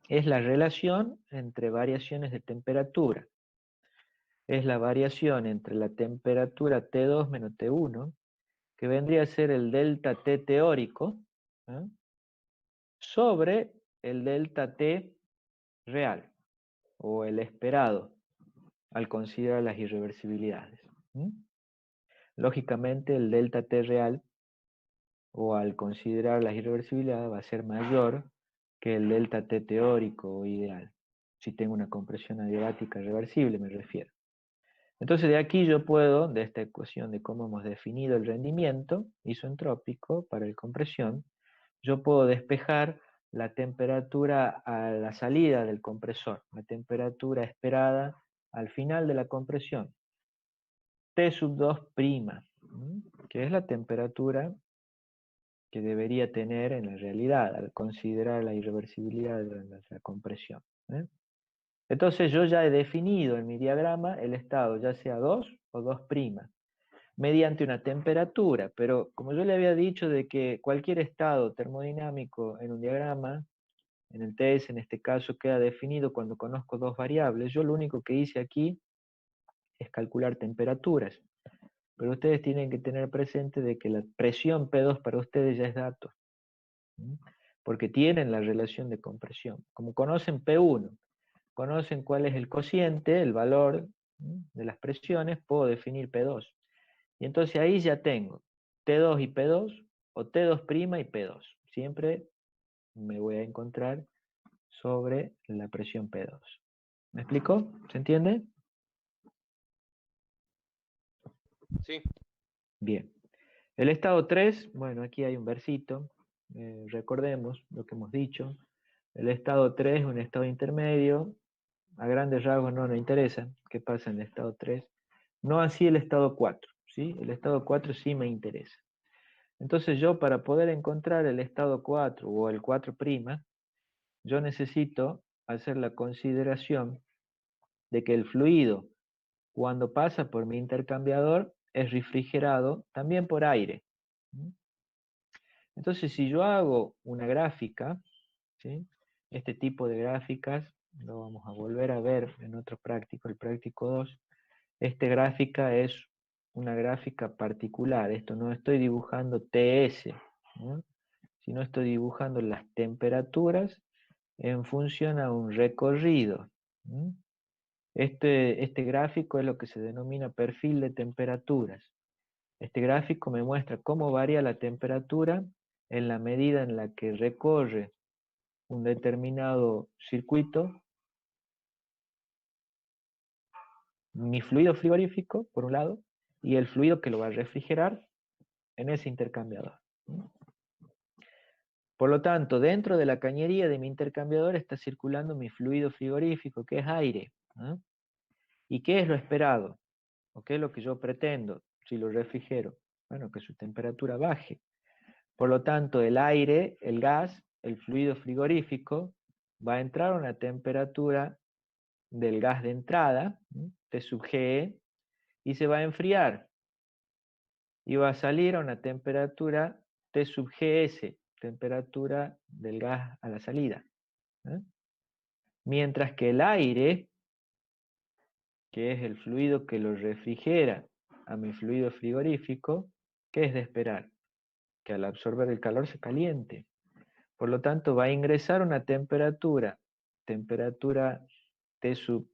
Es la relación entre variaciones de temperatura. Es la variación entre la temperatura T2 menos T1, que vendría a ser el delta T teórico, sobre el delta T real, o el esperado, al considerar las irreversibilidades. Lógicamente, el delta T real, o al considerar las irreversibilidades, va a ser mayor que el delta T teórico o ideal, si tengo una compresión adiabática reversible, me refiero. Entonces, de aquí yo puedo, de esta ecuación de cómo hemos definido el rendimiento isoentrópico para la compresión, yo puedo despejar la temperatura a la salida del compresor, la temperatura esperada al final de la compresión, T sub 2', que es la temperatura que debería tener en la realidad al considerar la irreversibilidad de la compresión. Entonces yo ya he definido en mi diagrama el estado ya sea 2 o 2', mediante una temperatura, pero como yo le había dicho de que cualquier estado termodinámico en un diagrama, en el TS en este caso, queda definido cuando conozco dos variables, yo lo único que hice aquí es calcular temperaturas, pero ustedes tienen que tener presente de que la presión P2 para ustedes ya es dato, porque tienen la relación de compresión. Como conocen P1, conocen cuál es el cociente, el valor de las presiones, puedo definir P2. Y entonces ahí ya tengo T2 y P2, o T2' y P2. Siempre me voy a encontrar sobre la presión P2. ¿Me explico? ¿Se entiende? Sí. Bien. El estado 3, bueno, aquí hay un versito. Recordemos lo que hemos dicho. El estado 3 es un estado intermedio. A grandes rasgos no nos interesa qué pasa en el estado 3. No así el estado 4. ¿Sí? El estado 4 sí me interesa. Entonces yo para poder encontrar el estado 4 o el 4', yo necesito hacer la consideración de que el fluido, cuando pasa por mi intercambiador, es refrigerado también por aire. Entonces, si yo hago una gráfica, ¿sí?, este tipo de gráficas, lo vamos a volver a ver en otro práctico, el práctico 2, esta gráfica es una gráfica particular, esto no estoy dibujando TS, ¿no?, sino estoy dibujando las temperaturas en función a un recorrido. Este gráfico es lo que se denomina perfil de temperaturas. Este gráfico me muestra cómo varía la temperatura en la medida en la que recorre un determinado circuito mi fluido frigorífico, por un lado, y el fluido que lo va a refrigerar en ese intercambiador. Por lo tanto, dentro de la cañería de mi intercambiador está circulando mi fluido frigorífico, que es aire. ¿Y qué es lo esperado? ¿O qué es lo que yo pretendo si lo refrigero? Bueno, que su temperatura baje. Por lo tanto, el aire, el gas, el fluido frigorífico, va a entrar a una temperatura del gas de entrada, T sub G, y se va a enfriar. Y va a salir a una temperatura T sub GS, temperatura del gas a la salida. Mientras que el aire, que es el fluido que lo refrigera a mi fluido frigorífico, ¿qué es de esperar? Que al absorber el calor se caliente. Por lo tanto, va a ingresar una temperatura T sub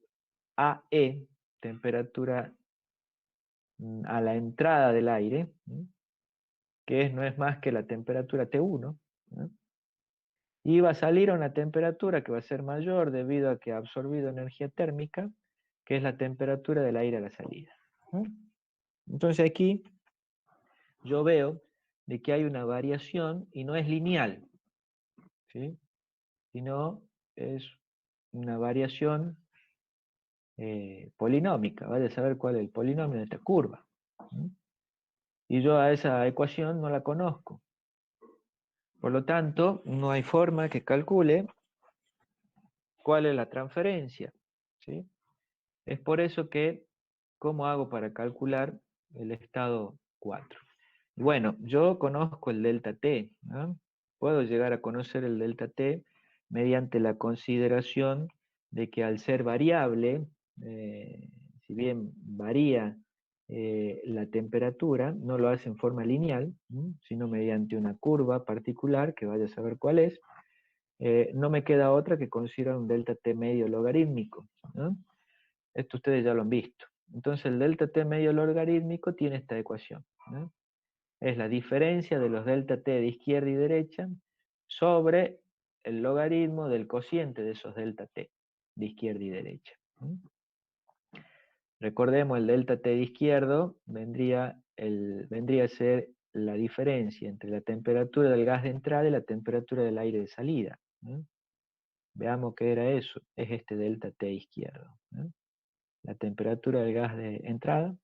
AE, temperatura a la entrada del aire, que no es más que la temperatura T1, y va a salir a una temperatura que va a ser mayor debido a que ha absorbido energía térmica, que es la temperatura del aire a la salida. Entonces aquí yo veo de que hay una variación y no es lineal, ¿sí? Sino es una variación polinómica. Vaya a saber cuál es el polinomio de esta curva. Y yo a esa ecuación no la conozco. Por lo tanto, no hay forma que calcule cuál es la transferencia, ¿sí? Es por eso que, ¿cómo hago para calcular el estado 4? Bueno, yo conozco el delta T, ¿no? Puedo llegar a conocer el delta T mediante la consideración de que al ser variable, si bien varía la temperatura, no lo hace en forma lineal, sino mediante una curva particular, que vaya a saber cuál es, no me queda otra que considerar un delta T medio logarítmico, ¿no? Esto ustedes ya lo han visto. Entonces el delta T medio logarítmico tiene esta ecuación, ¿no? Es la diferencia de los delta T de izquierda y derecha sobre el logaritmo del cociente de esos delta T de izquierda y derecha. Recordemos, el delta T de izquierdo vendría a ser la diferencia entre la temperatura del gas de entrada y la temperatura del aire de salida. Veamos qué era eso. Es este delta T izquierdo. La temperatura del gas de entrada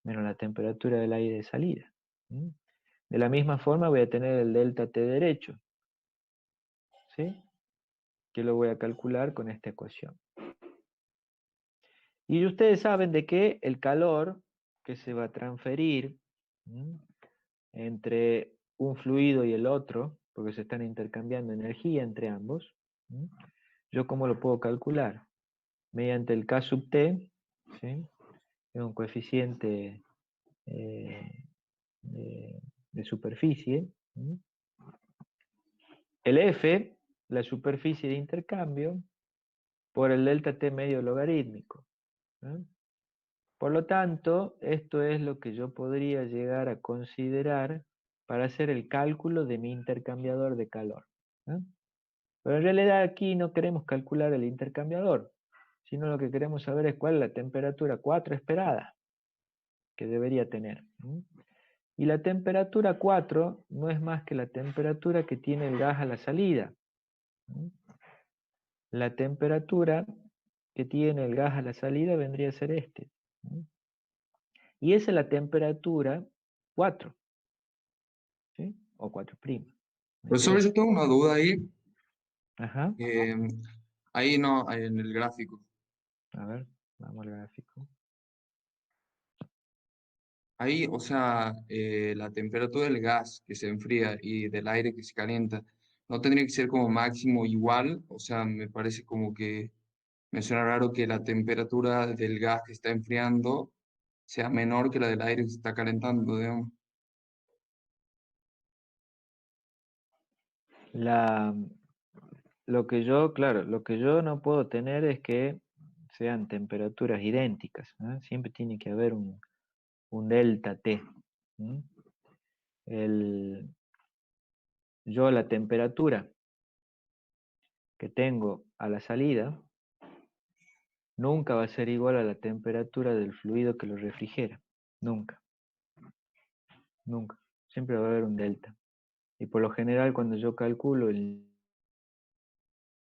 menos la temperatura del aire de salida. De la misma forma voy a tener el delta T derecho, ¿sí? Que lo voy a calcular con esta ecuación. Y ustedes saben de que el calor que se va a transferir entre un fluido y el otro, porque se están intercambiando energía entre ambos, ¿yo cómo lo puedo calcular? Mediante el K sub T, ¿sí? Es un coeficiente de superficie. El F, la superficie de intercambio, por el delta T medio logarítmico. Por lo tanto, esto es lo que yo podría llegar a considerar para hacer el cálculo de mi intercambiador de calor. Pero en realidad aquí no queremos calcular el intercambiador, sino lo que queremos saber es cuál es la temperatura 4 esperada que debería tener. Y la temperatura 4 no es más que la temperatura que tiene el gas a la salida. La temperatura que tiene el gas a la salida vendría a ser este. Y esa es la temperatura 4, ¿sí? O 4'. Profesor, yo tengo una duda ahí. Ajá. Ahí no, en el gráfico. A ver, vamos al gráfico. Ahí, o sea, la temperatura del gas que se enfría y del aire que se calienta, ¿no tendría que ser como máximo igual? O sea, me parece como que me suena raro que la temperatura del gas que está enfriando sea menor que la del aire que se está calentando, digamos. Lo que yo no puedo tener es que sean temperaturas idénticas, ¿no? Siempre tiene que haber un delta T. ¿Mm? Yo la temperatura que tengo a la salida nunca va a ser igual a la temperatura del fluido que lo refrigera. Nunca. Nunca. Siempre va a haber un delta. Y por lo general, cuando yo calculo el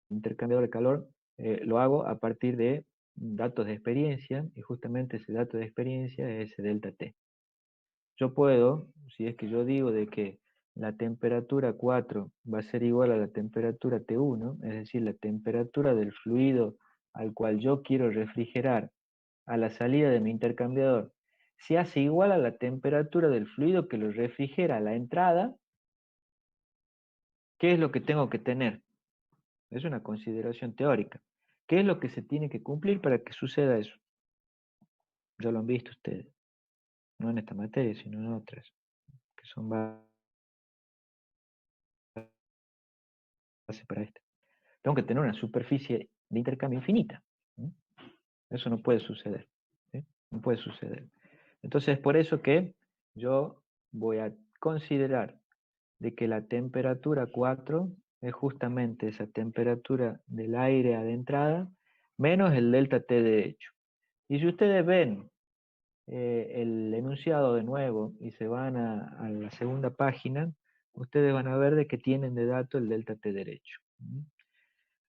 intercambiador de calor, lo hago a partir de datos de experiencia, y justamente ese dato de experiencia es ese delta T. Yo puedo, si es que yo digo de que la temperatura 4 va a ser igual a la temperatura T1, es decir, la temperatura del fluido al cual yo quiero refrigerar a la salida de mi intercambiador, se hace igual a la temperatura del fluido que lo refrigera a la entrada, ¿qué es lo que tengo que tener? Es una consideración teórica. ¿Qué es lo que se tiene que cumplir para que suceda eso? Ya lo han visto ustedes, no en esta materia, sino en otras, que son bases para esto. Tengo que tener una superficie de intercambio infinita. ¿Sí? Eso no puede suceder. ¿Sí? No puede suceder. Entonces es por eso que yo voy a considerar de que la temperatura 4 es justamente esa temperatura del aire de entrada menos el delta T derecho. Y si ustedes ven el enunciado de nuevo y se van a la segunda página, ustedes van a ver de que tienen de dato el delta T derecho.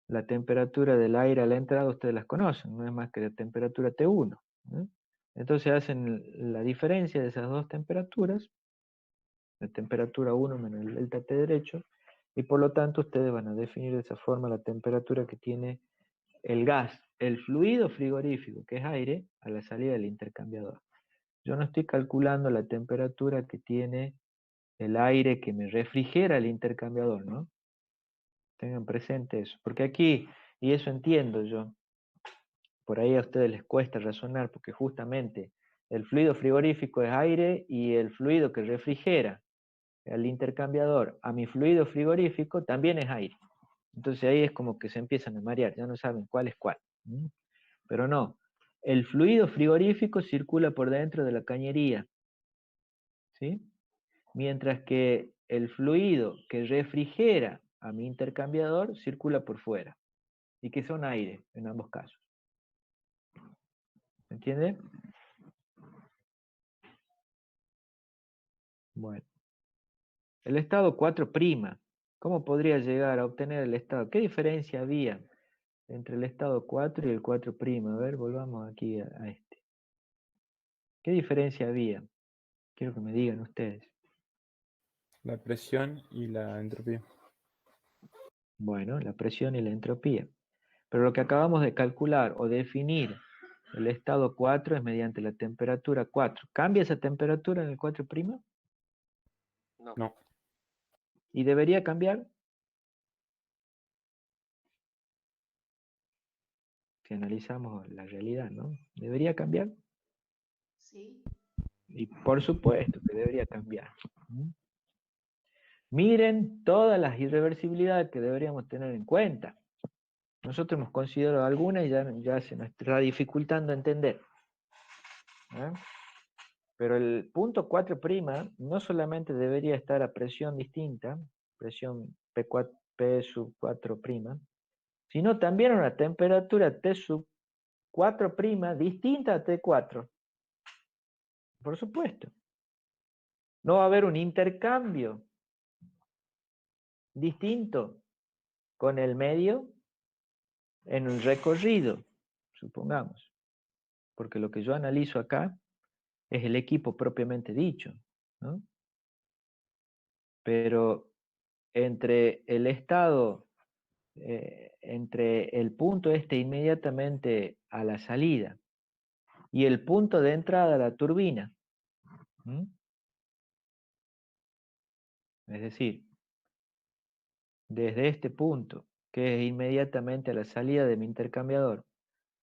La temperatura del aire a la entrada ustedes las conocen, no es más que la temperatura T1. Entonces hacen la diferencia de esas dos temperaturas, la temperatura 1 menos el delta T derecho, y por lo tanto ustedes van a definir de esa forma la temperatura que tiene el gas, el fluido frigorífico, que es aire, a la salida del intercambiador. Yo no estoy calculando la temperatura que tiene el aire que me refrigera el intercambiador, ¿no? Tengan presente eso, porque aquí, y eso entiendo yo, por ahí a ustedes les cuesta razonar, porque justamente el fluido frigorífico es aire y el fluido que refrigera al intercambiador a mi fluido frigorífico también es aire. Entonces ahí es como que se empiezan a marear, ya no saben cuál es cuál. Pero no, el fluido frigorífico circula por dentro de la cañería, ¿sí? Mientras que el fluido que refrigera a mi intercambiador circula por fuera, y que son aire en ambos casos. ¿Se entiende? Bueno. El estado 4', ¿cómo podría llegar a obtener el estado? ¿Qué diferencia había entre el estado 4 y el 4'? A ver, volvamos aquí a este. ¿Qué diferencia había? Quiero que me digan ustedes. La presión y la entropía. Bueno, la presión y la entropía. Pero lo que acabamos de calcular o definir el estado 4 es mediante la temperatura 4. ¿Cambia esa temperatura en el 4'? No. ¿Y debería cambiar? Si analizamos la realidad, ¿no? ¿Debería cambiar? Sí. Y por supuesto que debería cambiar. Miren todas las irreversibilidades que deberíamos tener en cuenta. Nosotros hemos considerado algunas y ya se nos está dificultando entender. Pero el punto 4' no solamente debería estar a presión distinta, presión P sub 4', sino también a una temperatura T sub 4' distinta a T4. Por supuesto. No va a haber un intercambio distinto con el medio en un recorrido, supongamos. Porque lo que yo analizo acá es el equipo propiamente dicho, ¿no? Pero entre el estado, entre el punto este inmediatamente a la salida y el punto de entrada a la turbina, es decir, desde este punto, que es inmediatamente a la salida de mi intercambiador,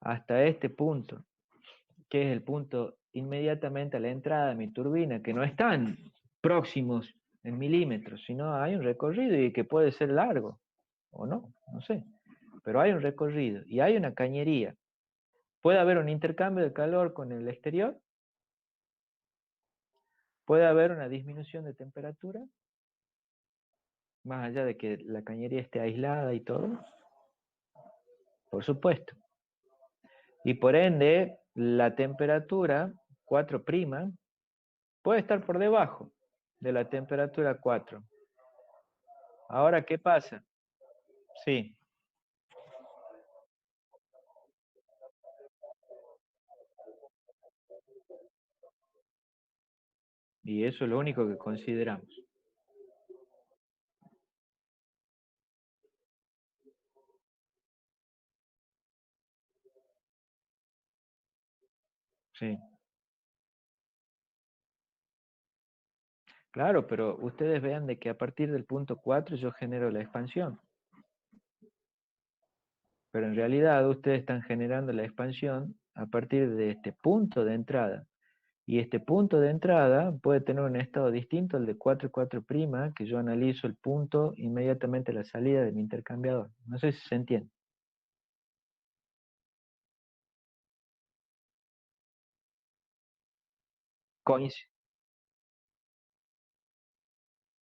hasta este punto, que es el punto inmediatamente a la entrada de mi turbina, que no están próximos en milímetros, sino hay un recorrido y que puede ser largo, o no, no sé, pero hay un recorrido y hay una cañería. ¿Puede haber un intercambio de calor con el exterior? ¿Puede haber una disminución de temperatura? Más allá de que la cañería esté aislada y todo. Por supuesto. Y por ende, la temperatura 4' puede estar por debajo de la temperatura 4. Ahora, ¿qué pasa? Sí. Y eso es lo único que consideramos. Sí. Claro, pero ustedes vean de que a partir del punto 4 yo genero la expansión. Pero en realidad ustedes están generando la expansión a partir de este punto de entrada. Y este punto de entrada puede tener un estado distinto al de 4 y 4', que yo analizo el punto inmediatamente a la salida de mi intercambiador. No sé si se entiende.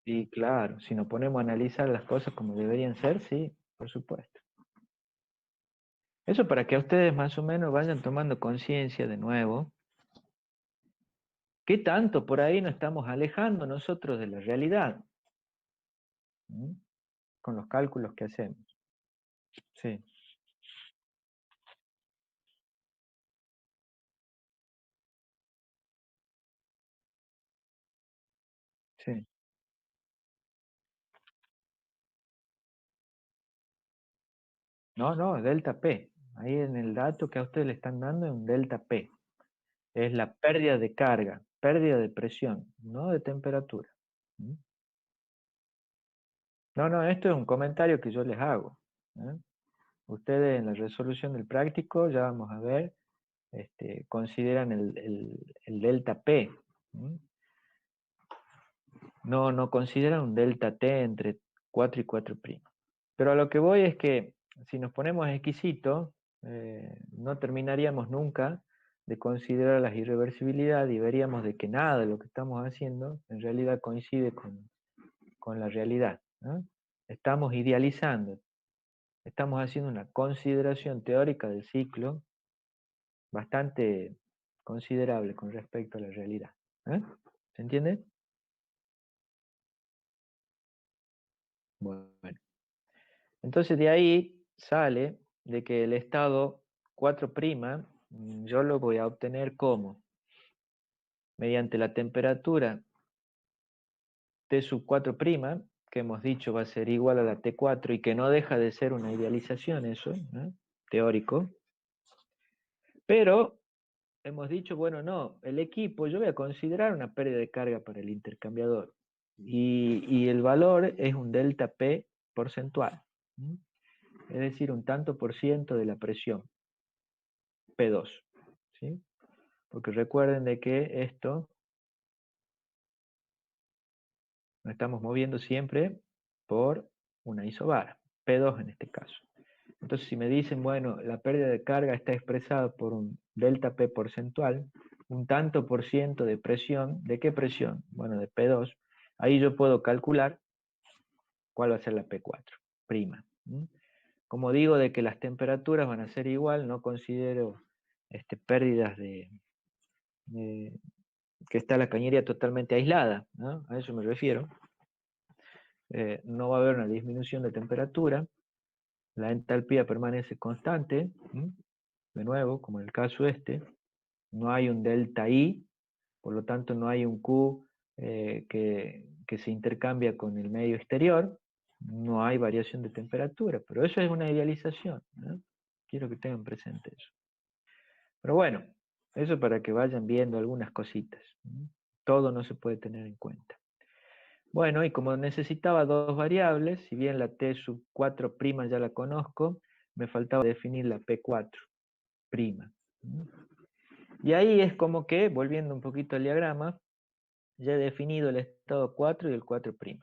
Sí, claro, si nos ponemos a analizar las cosas como deberían ser, sí, por supuesto. Eso para que ustedes más o menos vayan tomando conciencia de nuevo. ¿Qué tanto por ahí nos estamos alejando nosotros de la realidad? ¿Mm? Con los cálculos que hacemos. Sí, sí. No, no, delta P. Ahí en el dato que a ustedes le están dando es un delta P. Es la pérdida de carga, pérdida de presión, no de temperatura. ¿Mm? No, no, esto es un comentario que yo les hago. ¿Eh? Ustedes en la resolución del práctico, ya vamos a ver, consideran el delta P. ¿Mm? No consideran un delta T entre 4 y 4'. Pero a lo que voy es que si nos ponemos exquisitos, no terminaríamos nunca de considerar las irreversibilidades y veríamos de que nada de lo que estamos haciendo en realidad coincide con la realidad, ¿no? Estamos idealizando, estamos haciendo una consideración teórica del ciclo bastante considerable con respecto a la realidad. ¿Eh? ¿Se entiende? Bueno, entonces de ahí sale de que el estado 4', yo lo voy a obtener como mediante la temperatura T sub 4', que hemos dicho va a ser igual a la T4 y que no deja de ser una idealización eso, ¿no? Teórico. Pero hemos dicho, bueno, no, el equipo, yo voy a considerar una pérdida de carga para el intercambiador. Y el valor es un delta P porcentual. ¿Mm? Es decir, un tanto por ciento de la presión, P2. ¿Sí? Porque recuerden de que esto nos estamos moviendo siempre por una isobara, P2 en este caso. Entonces, si me dicen, bueno, la pérdida de carga está expresada por un delta P porcentual, un tanto por ciento de presión, ¿de qué presión? Bueno, de P2. Ahí yo puedo calcular cuál va a ser la P4'. Como digo de que las temperaturas van a ser igual, no considero pérdidas de que está la cañería totalmente aislada, ¿no? A eso me refiero. No va a haber una disminución de temperatura, la entalpía permanece constante, de nuevo, como en el caso no hay un delta I, por lo tanto no hay un Q que se intercambia con el medio exterior, no hay variación de temperatura, pero eso es una idealización, ¿no? Quiero que tengan presente eso. Pero bueno, eso para que vayan viendo algunas cositas. Todo no se puede tener en cuenta. Bueno, y como necesitaba dos variables, si bien la T sub 4' ya la conozco, me faltaba definir la P4'. Y ahí es como que, volviendo un poquito al diagrama, ya he definido el estado 4 y el 4'.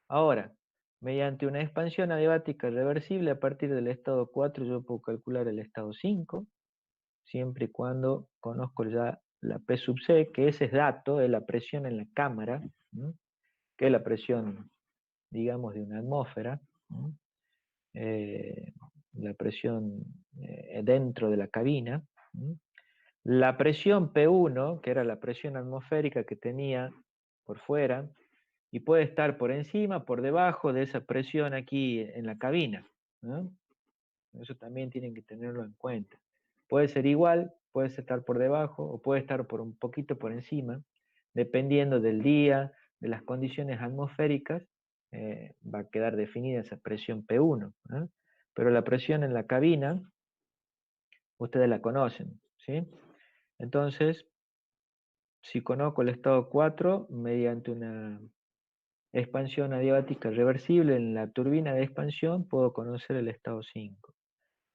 Ahora, mediante una expansión adiabática reversible, a partir del estado 4 yo puedo calcular el estado 5, siempre y cuando conozco ya la P sub C, que ese es dato, es la presión en la cámara, ¿no? Que es la presión, digamos, de una atmósfera, ¿no? La presión dentro de la cabina, ¿no? La presión P1, que era la presión atmosférica que tenía por fuera, y puede estar por encima, por debajo de esa presión aquí en la cabina, ¿no? Eso también tienen que tenerlo en cuenta. Puede ser igual, puede estar por debajo o puede estar por un poquito por encima, dependiendo del día, de las condiciones atmosféricas, va a quedar definida esa presión P1, ¿eh? Pero la presión en la cabina, ustedes la conocen, ¿sí? Entonces, si conozco el estado 4, mediante una expansión adiabática reversible en la turbina de expansión, puedo conocer el estado 5.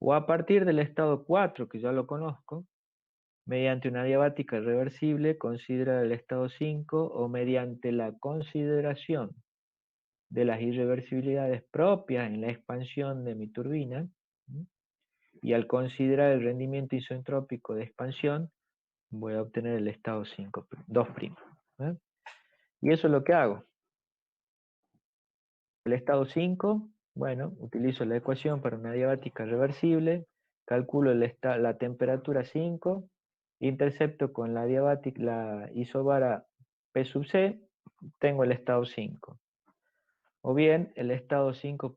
O a partir del estado 4, que ya lo conozco, mediante una adiabática reversible, considerar el estado 5 o mediante la consideración de las irreversibilidades propias en la expansión de mi turbina, ¿sí? Y al considerar el rendimiento isentrópico de expansión, voy a obtener el estado 5, 2'. ¿Eh? Y eso es lo que hago. El estado 5, bueno, utilizo la ecuación para una adiabática reversible, calculo la temperatura 5, intercepto con la adiabática, la isobara P sub C, tengo el estado 5. O bien el estado 5'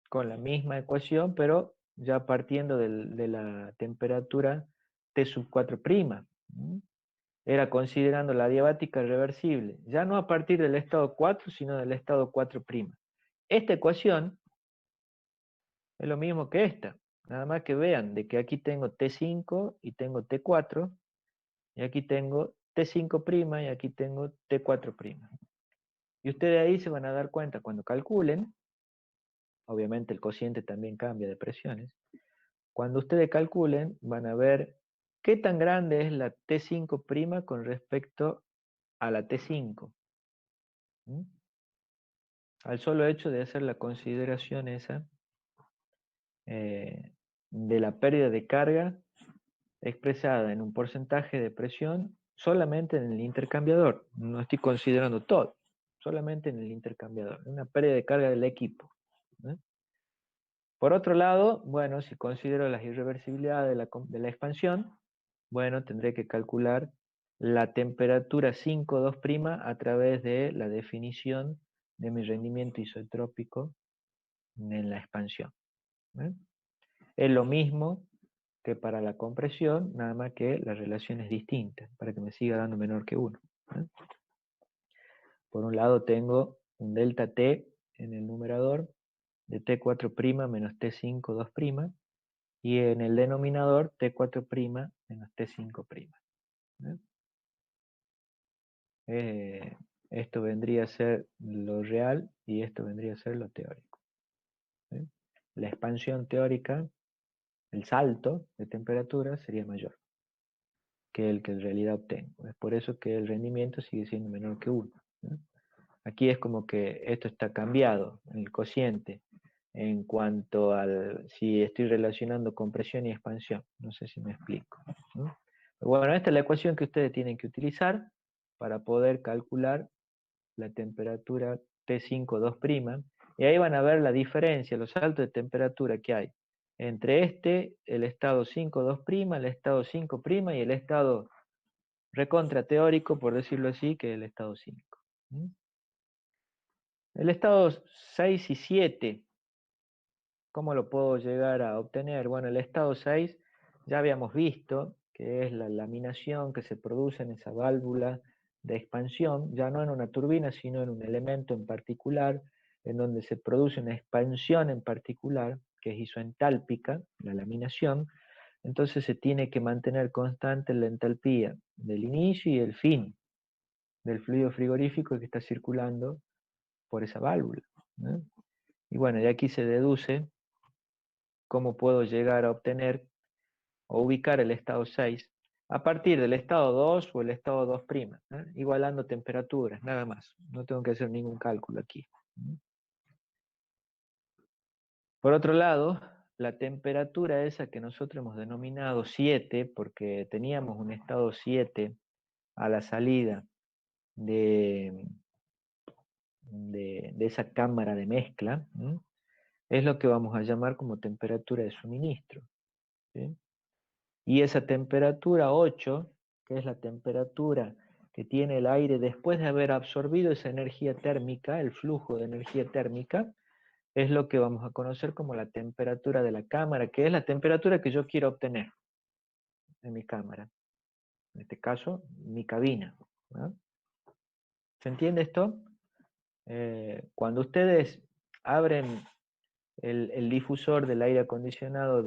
con la misma ecuación, pero ya partiendo de la temperatura T sub 4'. Era considerando la adiabática reversible, ya no a partir del estado 4, sino del estado 4'. Esta ecuación es lo mismo que esta, nada más que vean de que aquí tengo T5 y tengo T4, y aquí tengo T5' y aquí tengo T4'. Y ustedes ahí se van a dar cuenta cuando calculen, obviamente el cociente también cambia de presiones, cuando ustedes calculen van a ver qué tan grande es la T5' con respecto a la T5. ¿Mm? Al solo hecho de hacer la consideración esa de la pérdida de carga expresada en un porcentaje de presión solamente en el intercambiador. No estoy considerando todo, solamente en el intercambiador. Una pérdida de carga del equipo. ¿Eh? Por otro lado, bueno, si considero las irreversibilidades de la expansión, bueno, tendré que calcular la temperatura 5,2' a través de la definición de mi rendimiento isotrópico en la expansión. ¿Eh? Es lo mismo que para la compresión, nada más que la relación es distinta, para que me siga dando menor que 1. ¿Eh? Por un lado tengo un delta T en el numerador de T4' menos T5 2', y en el denominador T4' menos T5'. Esto vendría a ser lo real y esto vendría a ser lo teórico. ¿Eh? La expansión teórica, el salto de temperatura sería mayor que el que en realidad obtengo. Es por eso que el rendimiento sigue siendo menor que 1. ¿Eh? Aquí es como que esto está cambiado, el cociente, en cuanto al si estoy relacionando compresión y expansión. No sé si me explico. ¿No? Pero bueno, esta es la ecuación que ustedes tienen que utilizar para poder calcular la temperatura T5 2', y ahí van a ver la diferencia, los saltos de temperatura que hay entre el estado 5 2', el estado 5' y el estado recontra teórico, por decirlo así, que es el estado 5. El estado 6 y 7, ¿cómo lo puedo llegar a obtener? Bueno, el estado 6 ya habíamos visto que es la laminación que se produce en esa válvula de expansión, ya no en una turbina, sino en un elemento en particular, en donde se produce una expansión en particular, que es isoentálpica, la laminación. Entonces se tiene que mantener constante la entalpía del inicio y el fin del fluido frigorífico que está circulando por esa válvula, ¿no? Y bueno, de aquí se deduce cómo puedo llegar a obtener o ubicar el estado 6 a partir del estado 2 o el estado 2', igualando temperaturas, nada más. No tengo que hacer ningún cálculo aquí. Por otro lado, la temperatura esa que nosotros hemos denominado 7, porque teníamos un estado 7 a la salida de esa cámara de mezcla, ¿sí? Es lo que vamos a llamar como temperatura de suministro, ¿sí? Y esa temperatura 8, que es la temperatura que tiene el aire después de haber absorbido esa energía térmica, el flujo de energía térmica, es lo que vamos a conocer como la temperatura de la cámara, que es la temperatura que yo quiero obtener en mi cámara. En este caso, mi cabina, ¿no? ¿Se entiende esto? Cuando ustedes abren el difusor del aire acondicionado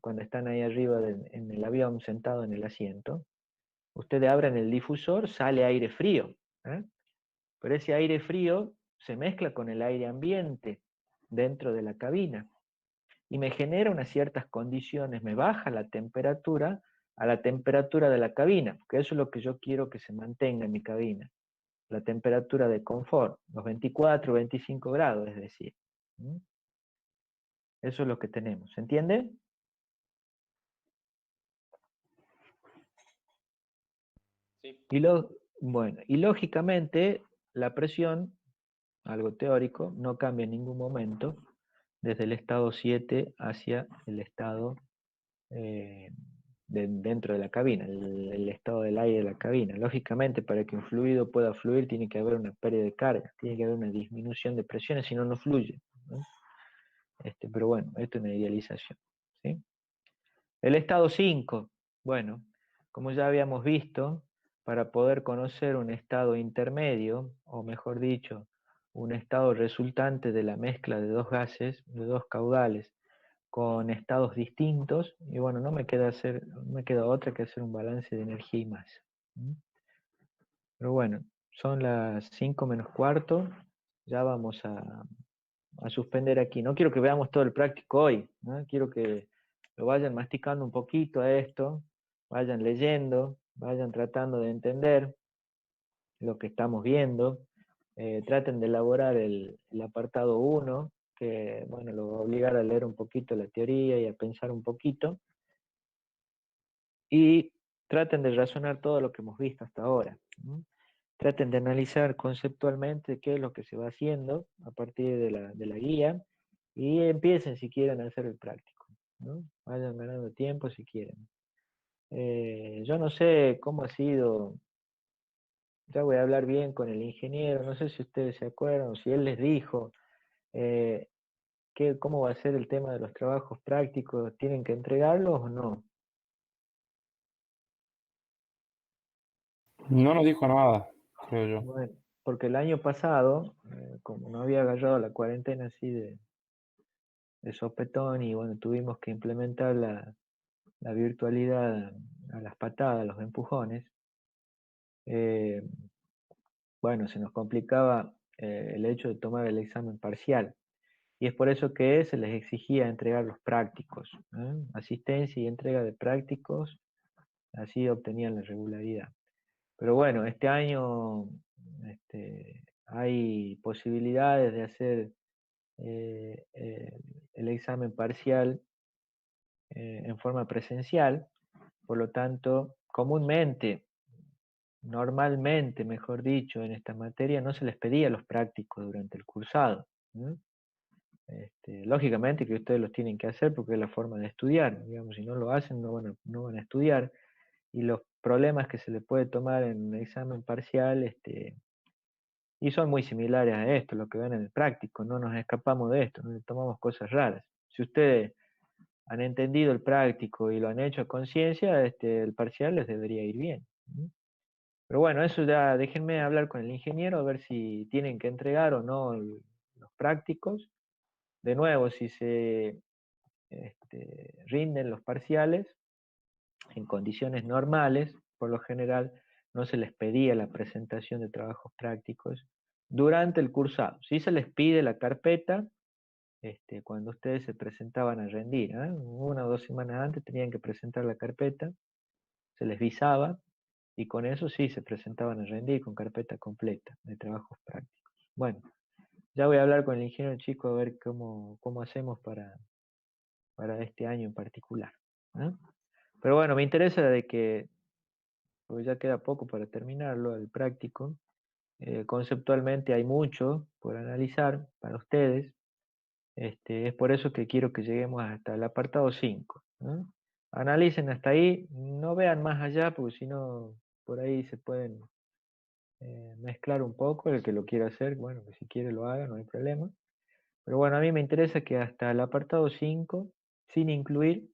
cuando están ahí arriba en el avión sentado en el asiento, ustedes abren el difusor, sale aire frío, ¿eh? Pero ese aire frío se mezcla con el aire ambiente dentro de la cabina y me genera unas ciertas condiciones, me baja la temperatura a la temperatura de la cabina, porque eso es lo que yo quiero que se mantenga en mi cabina, la temperatura de confort, los 24, 25 grados, es decir. ¿Mm? Eso es lo que tenemos, ¿se entiende? Sí. Bueno, y lógicamente la presión, algo teórico, no cambia en ningún momento desde el estado 7 hacia el estado dentro de la cabina, el estado del aire de la cabina. Lógicamente, para que un fluido pueda fluir tiene que haber una pérdida de carga, tiene que haber una disminución de presiones, si no, no fluye, ¿no? Pero bueno, esto es una idealización, ¿sí? El estado 5, bueno, como ya habíamos visto, para poder conocer un estado intermedio, o mejor dicho, un estado resultante de la mezcla de dos gases, de dos caudales, con estados distintos, y bueno, no me queda otra que hacer un balance de energía y masa. Pero bueno, son las 5 menos cuarto, ya vamos a suspender aquí. No quiero que veamos todo el práctico hoy, ¿no? Quiero que lo vayan masticando un poquito a esto, vayan leyendo, vayan tratando de entender lo que estamos viendo, traten de elaborar el apartado 1, que bueno, lo va a obligar a leer un poquito la teoría y a pensar un poquito, y traten de razonar todo lo que hemos visto hasta ahora, ¿no? Traten de analizar conceptualmente qué es lo que se va haciendo a partir de la guía, y empiecen si quieren a hacer el práctico, ¿no? Vayan ganando tiempo si quieren. Yo no sé cómo ha sido, ya voy a hablar bien con el ingeniero, no sé si ustedes se acuerdan, o si él les dijo cómo va a ser el tema de los trabajos prácticos, ¿tienen que entregarlos o no? No nos dijo nada, creo yo. Bueno, porque el año pasado, como no había agarrado la cuarentena así de sopetón, y bueno, tuvimos que implementar la virtualidad a las patadas, a los empujones, bueno, se nos complicaba el hecho de tomar el examen parcial. Y es por eso que se les exigía entregar los prácticos, ¿eh? Asistencia y entrega de prácticos, así obtenían la regularidad. Pero bueno, este año hay posibilidades de hacer el examen parcial en forma presencial, por lo tanto, normalmente, mejor dicho, en esta materia no se les pedía los prácticos durante el cursado, ¿no? Lógicamente que ustedes los tienen que hacer porque es la forma de estudiar, digamos, si no lo hacen no van a estudiar, y los problemas que se le puede tomar en un examen parcial, y son muy similares a esto, lo que ven en el práctico, no nos escapamos de esto, no le tomamos cosas raras. Si ustedes han entendido el práctico y lo han hecho a conciencia, el parcial les debería ir bien, ¿no? Pero bueno, eso ya déjenme hablar con el ingeniero a ver si tienen que entregar o no los prácticos. De nuevo, si se rinden los parciales en condiciones normales, por lo general no se les pedía la presentación de trabajos prácticos durante el cursado. Sí se les pide la carpeta cuando ustedes se presentaban a rendir, ¿eh? 1 o 2 semanas antes tenían que presentar la carpeta, se les visaba, y con eso sí se presentaban a rendir con carpeta completa de trabajos prácticos. Bueno, ya voy a hablar con el ingeniero chico a ver cómo hacemos para este año en particular. Pero bueno, me interesa de que, porque ya queda poco para terminarlo, el práctico, conceptualmente hay mucho por analizar para ustedes. Es por eso que quiero que lleguemos hasta el apartado 5. Analicen hasta ahí, no vean más allá, porque si no, por ahí se pueden mezclar un poco. El que lo quiera hacer, bueno, que si quiere lo haga, no hay problema. Pero bueno, a mí me interesa que hasta el apartado 5, sin incluir,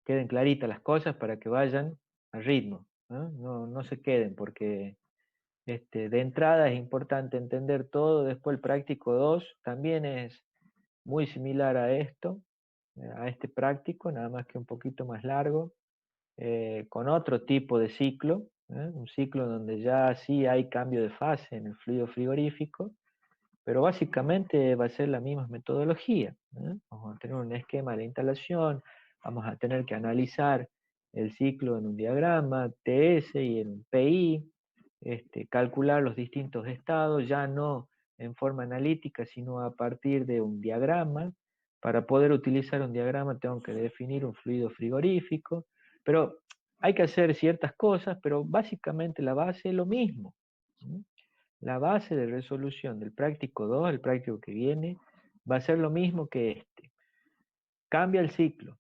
queden claritas las cosas para que vayan al ritmo. No se queden, porque de entrada es importante entender todo. Después el práctico 2 también es muy similar a esto, a este práctico, nada más que un poquito más largo, con otro tipo de ciclo, un ciclo donde ya sí hay cambio de fase en el fluido frigorífico, pero básicamente va a ser la misma metodología. Vamos a tener un esquema de la instalación, vamos a tener que analizar el ciclo en un diagrama TS y en un PI, calcular los distintos estados, ya no en forma analítica, sino a partir de un diagrama. Para poder utilizar un diagrama tengo que definir un fluido frigorífico, pero hay que hacer ciertas cosas, pero básicamente la base es lo mismo. La base de resolución del práctico 2, el práctico que viene, va a ser lo mismo que este. Cambia el ciclo.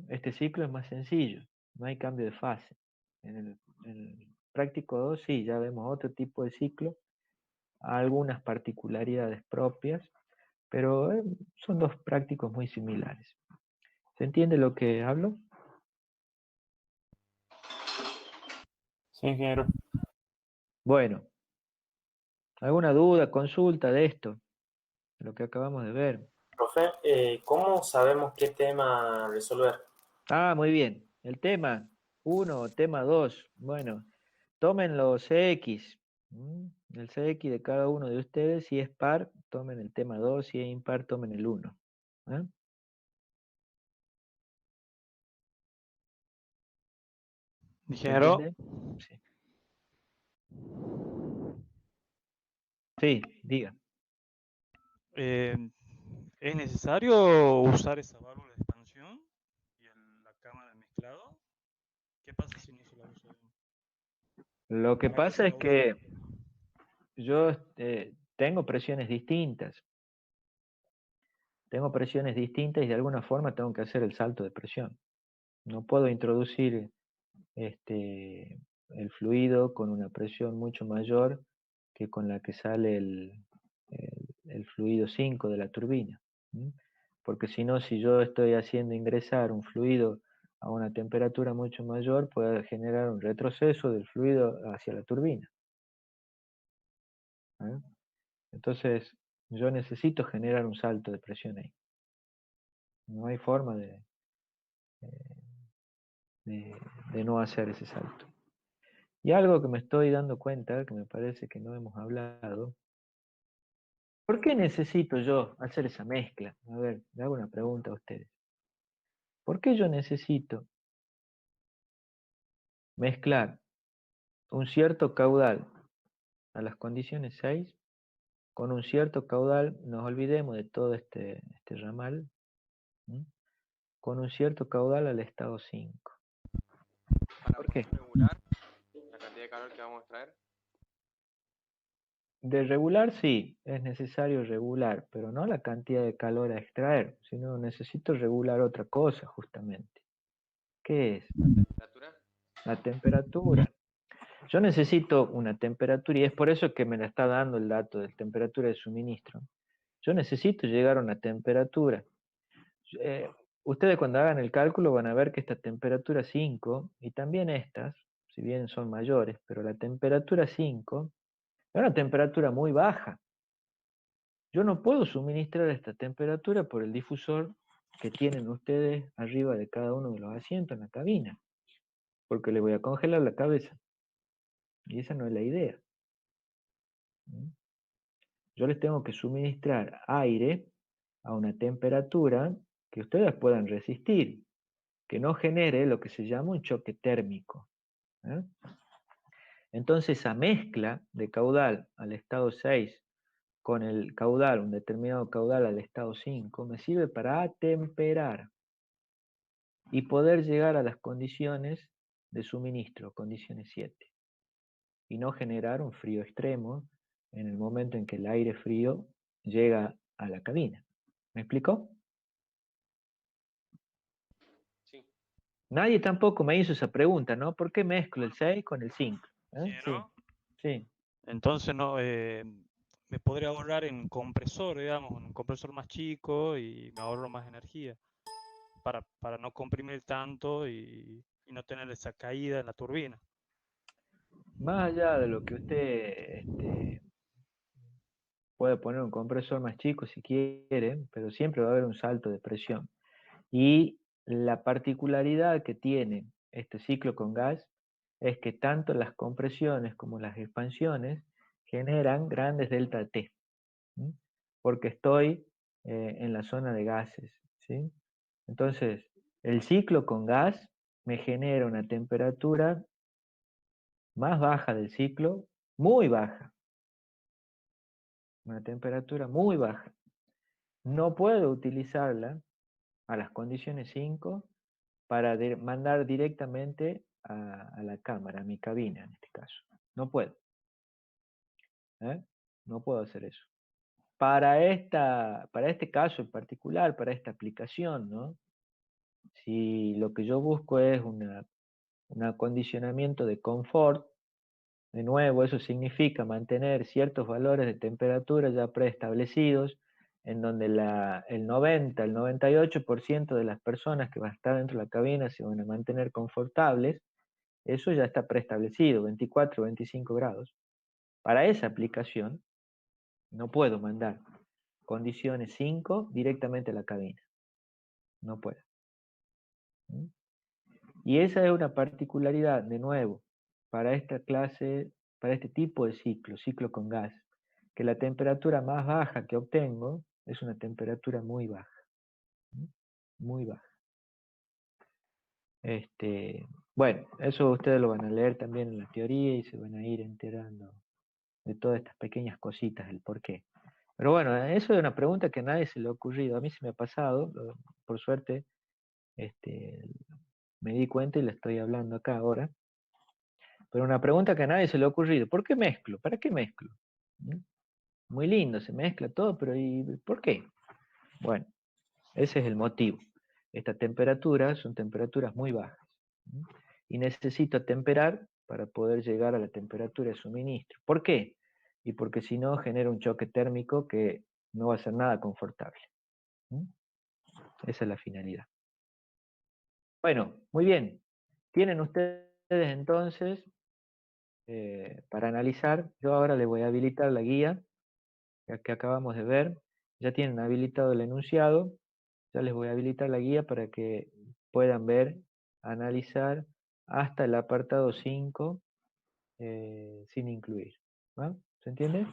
Este ciclo es más sencillo, no hay cambio de fase. En el práctico 2 sí, ya vemos otro tipo de ciclo, algunas particularidades propias, pero son dos prácticos muy similares. ¿Se entiende lo que hablo? Sí, ingeniero. Bueno, ¿alguna duda, consulta de esto? De lo que acabamos de ver. Profe, ¿cómo sabemos qué tema resolver? Muy bien. El tema 1, tema 2. Bueno, tomen los CX. El CX de cada uno de ustedes. Si es par, tomen el tema 2. Si es impar, tomen el 1. ¿Se Ingeniero, entiende? Sí. Sí, diga. ¿es necesario usar esa válvula de expansión y la cámara de mezclado? ¿Qué pasa si no se la uso? Lo que ¿Para qué se pasa es la usa? que yo tengo presiones distintas. Tengo presiones distintas y de alguna forma tengo que hacer el salto de presión. No puedo introducir el fluido con una presión mucho mayor que con la que sale el fluido 5 de la turbina. Porque si no, si yo estoy haciendo ingresar un fluido a una temperatura mucho mayor, puede generar un retroceso del fluido hacia la turbina. Entonces, yo necesito generar un salto de presión ahí. No hay forma de no hacer ese salto. Y algo que me estoy dando cuenta, que me parece que no hemos hablado, ¿por qué necesito yo hacer esa mezcla? A ver, le hago una pregunta a ustedes. ¿Por qué yo necesito mezclar un cierto caudal a las condiciones 6 con un cierto caudal, nos olvidemos de todo este ramal, con un cierto caudal al estado 5? Para ¿Por qué? poder regular la cantidad de calor que vamos a extraer. De regular sí, es necesario regular, pero no la cantidad de calor a extraer, sino necesito regular otra cosa justamente. ¿Qué es? ¿La temperatura? La temperatura. Yo necesito una temperatura, y es por eso que me la está dando el dato de temperatura de suministro. Yo necesito llegar a una temperatura. Ustedes cuando hagan el cálculo van a ver que esta temperatura 5, y también estas, si bien son mayores, pero la temperatura 5 es una temperatura muy baja. Yo no puedo suministrar esta temperatura por el difusor que tienen ustedes arriba de cada uno de los asientos en la cabina, porque le voy a congelar la cabeza. Y esa no es la idea. Yo les tengo que suministrar aire a una temperatura que ustedes puedan resistir, que no genere lo que se llama un choque térmico. Entonces, esa mezcla de caudal al estado 6 con el caudal, un determinado caudal al estado 5, me sirve para atemperar y poder llegar a las condiciones de suministro, condiciones 7, y no generar un frío extremo en el momento en que el aire frío llega a la cabina. ¿Me explicó? Sí. Nadie tampoco me hizo esa pregunta, ¿no? ¿Por qué mezclo el 6 con el 5? Sí, ¿no? Sí. Entonces no, me podría ahorrar en compresor, digamos, un compresor más chico y me ahorro más energía para no comprimir tanto y no tener esa caída en la turbina. Más allá de lo que usted puede poner un compresor más chico si quiere, pero siempre va a haber un salto de presión. Y la particularidad que tiene este ciclo con gas es que tanto las compresiones como las expansiones generan grandes delta T, ¿sí? Porque estoy en la zona de gases, ¿sí? Entonces, el ciclo con gas me genera una temperatura más baja del ciclo, muy baja, una temperatura muy baja. No puedo utilizarla a las condiciones 5 para mandar directamente a la cámara, a mi cabina en este caso. No puedo. No puedo hacer eso. Para este caso en particular, para esta aplicación, ¿no? Si lo que yo busco es un acondicionamiento de confort, de nuevo, eso significa mantener ciertos valores de temperatura ya preestablecidos, en donde el 90, el 98% de las personas que van a estar dentro de la cabina se van a mantener confortables. Eso ya está preestablecido, 24, 25 grados. Para esa aplicación, no puedo mandar condiciones 5 directamente a la cabina. No puedo. ¿Mm? Y esa es una particularidad, de nuevo, para esta clase, para este tipo de ciclo con gas, que la temperatura más baja que obtengo es una temperatura muy baja. ¿Mm? Muy baja. Bueno, eso ustedes lo van a leer también en la teoría y se van a ir enterando de todas estas pequeñas cositas, el por qué. Pero bueno, eso es una pregunta que a nadie se le ha ocurrido. A mí se me ha pasado, por suerte, me di cuenta y la estoy hablando acá ahora. Pero una pregunta que a nadie se le ha ocurrido. ¿Por qué mezclo? ¿Para qué mezclo? ¿Mm? Muy lindo, se mezcla todo, pero ¿y por qué? Bueno, ese es el motivo. Estas temperaturas son temperaturas muy bajas. ¿Mm? Y necesito temperar para poder llegar a la temperatura de suministro. ¿Por qué? Y porque si no genera un choque térmico que no va a ser nada confortable. ¿Mm? Esa es la finalidad. Bueno, muy bien. Tienen ustedes entonces para analizar. Yo ahora les voy a habilitar la guía que acabamos de ver. Ya tienen habilitado el enunciado. Ya les voy a habilitar la guía para que puedan ver, analizar hasta el apartado 5 sin incluir. ¿Va? ¿Se entiende?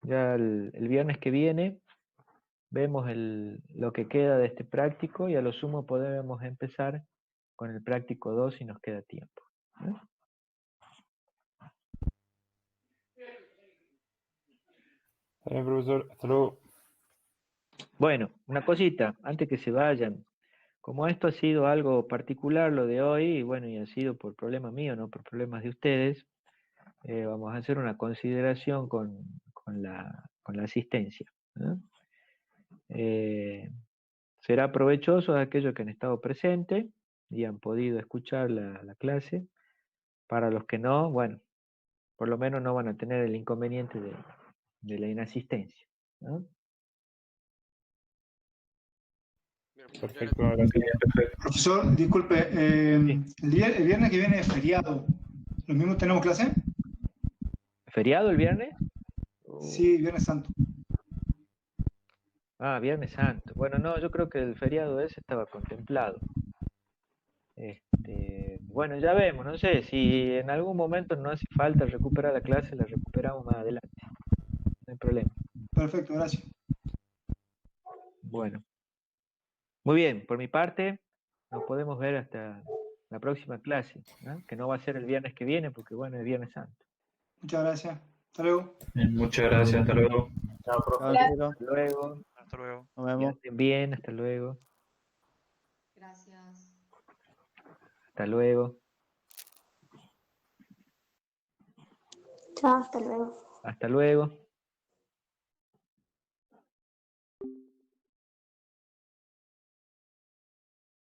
Ya el viernes que viene vemos lo que queda de este práctico y a lo sumo podemos empezar con el práctico 2 si nos queda tiempo. Está bien, profesor. Hasta luego. Bueno, una cosita, antes que se vayan. Como esto ha sido algo particular lo de hoy, y bueno, y ha sido por problemas míos, no por problemas de ustedes, vamos a hacer una consideración con la asistencia. ¿No? Será provechoso a aquellos que han estado presentes y han podido escuchar la clase. Para los que no, bueno, por lo menos no van a tener el inconveniente de la inasistencia. ¿No? Perfecto, gracias. Profesor, disculpe, el viernes que viene es feriado. ¿Lo mismo tenemos clase? ¿Feriado el viernes? Sí, Viernes Santo. Ah, Viernes Santo. Bueno, no, yo creo que el feriado ese estaba contemplado. Bueno, ya vemos, no sé, si en algún momento no hace falta recuperar la clase, la recuperamos más adelante. No hay problema. Perfecto, gracias. Bueno. Muy bien, por mi parte, nos podemos ver hasta la próxima clase, ¿no? Que no va a ser el viernes que viene, porque bueno, es Viernes Santo. Muchas gracias. Hasta luego. Muchas gracias, hasta luego. Chao, profe. Chao, Hasta luego. Hasta luego. nos Que vemos. anden bien, hasta luego. Gracias. Hasta luego. Chao, hasta luego. Hasta luego.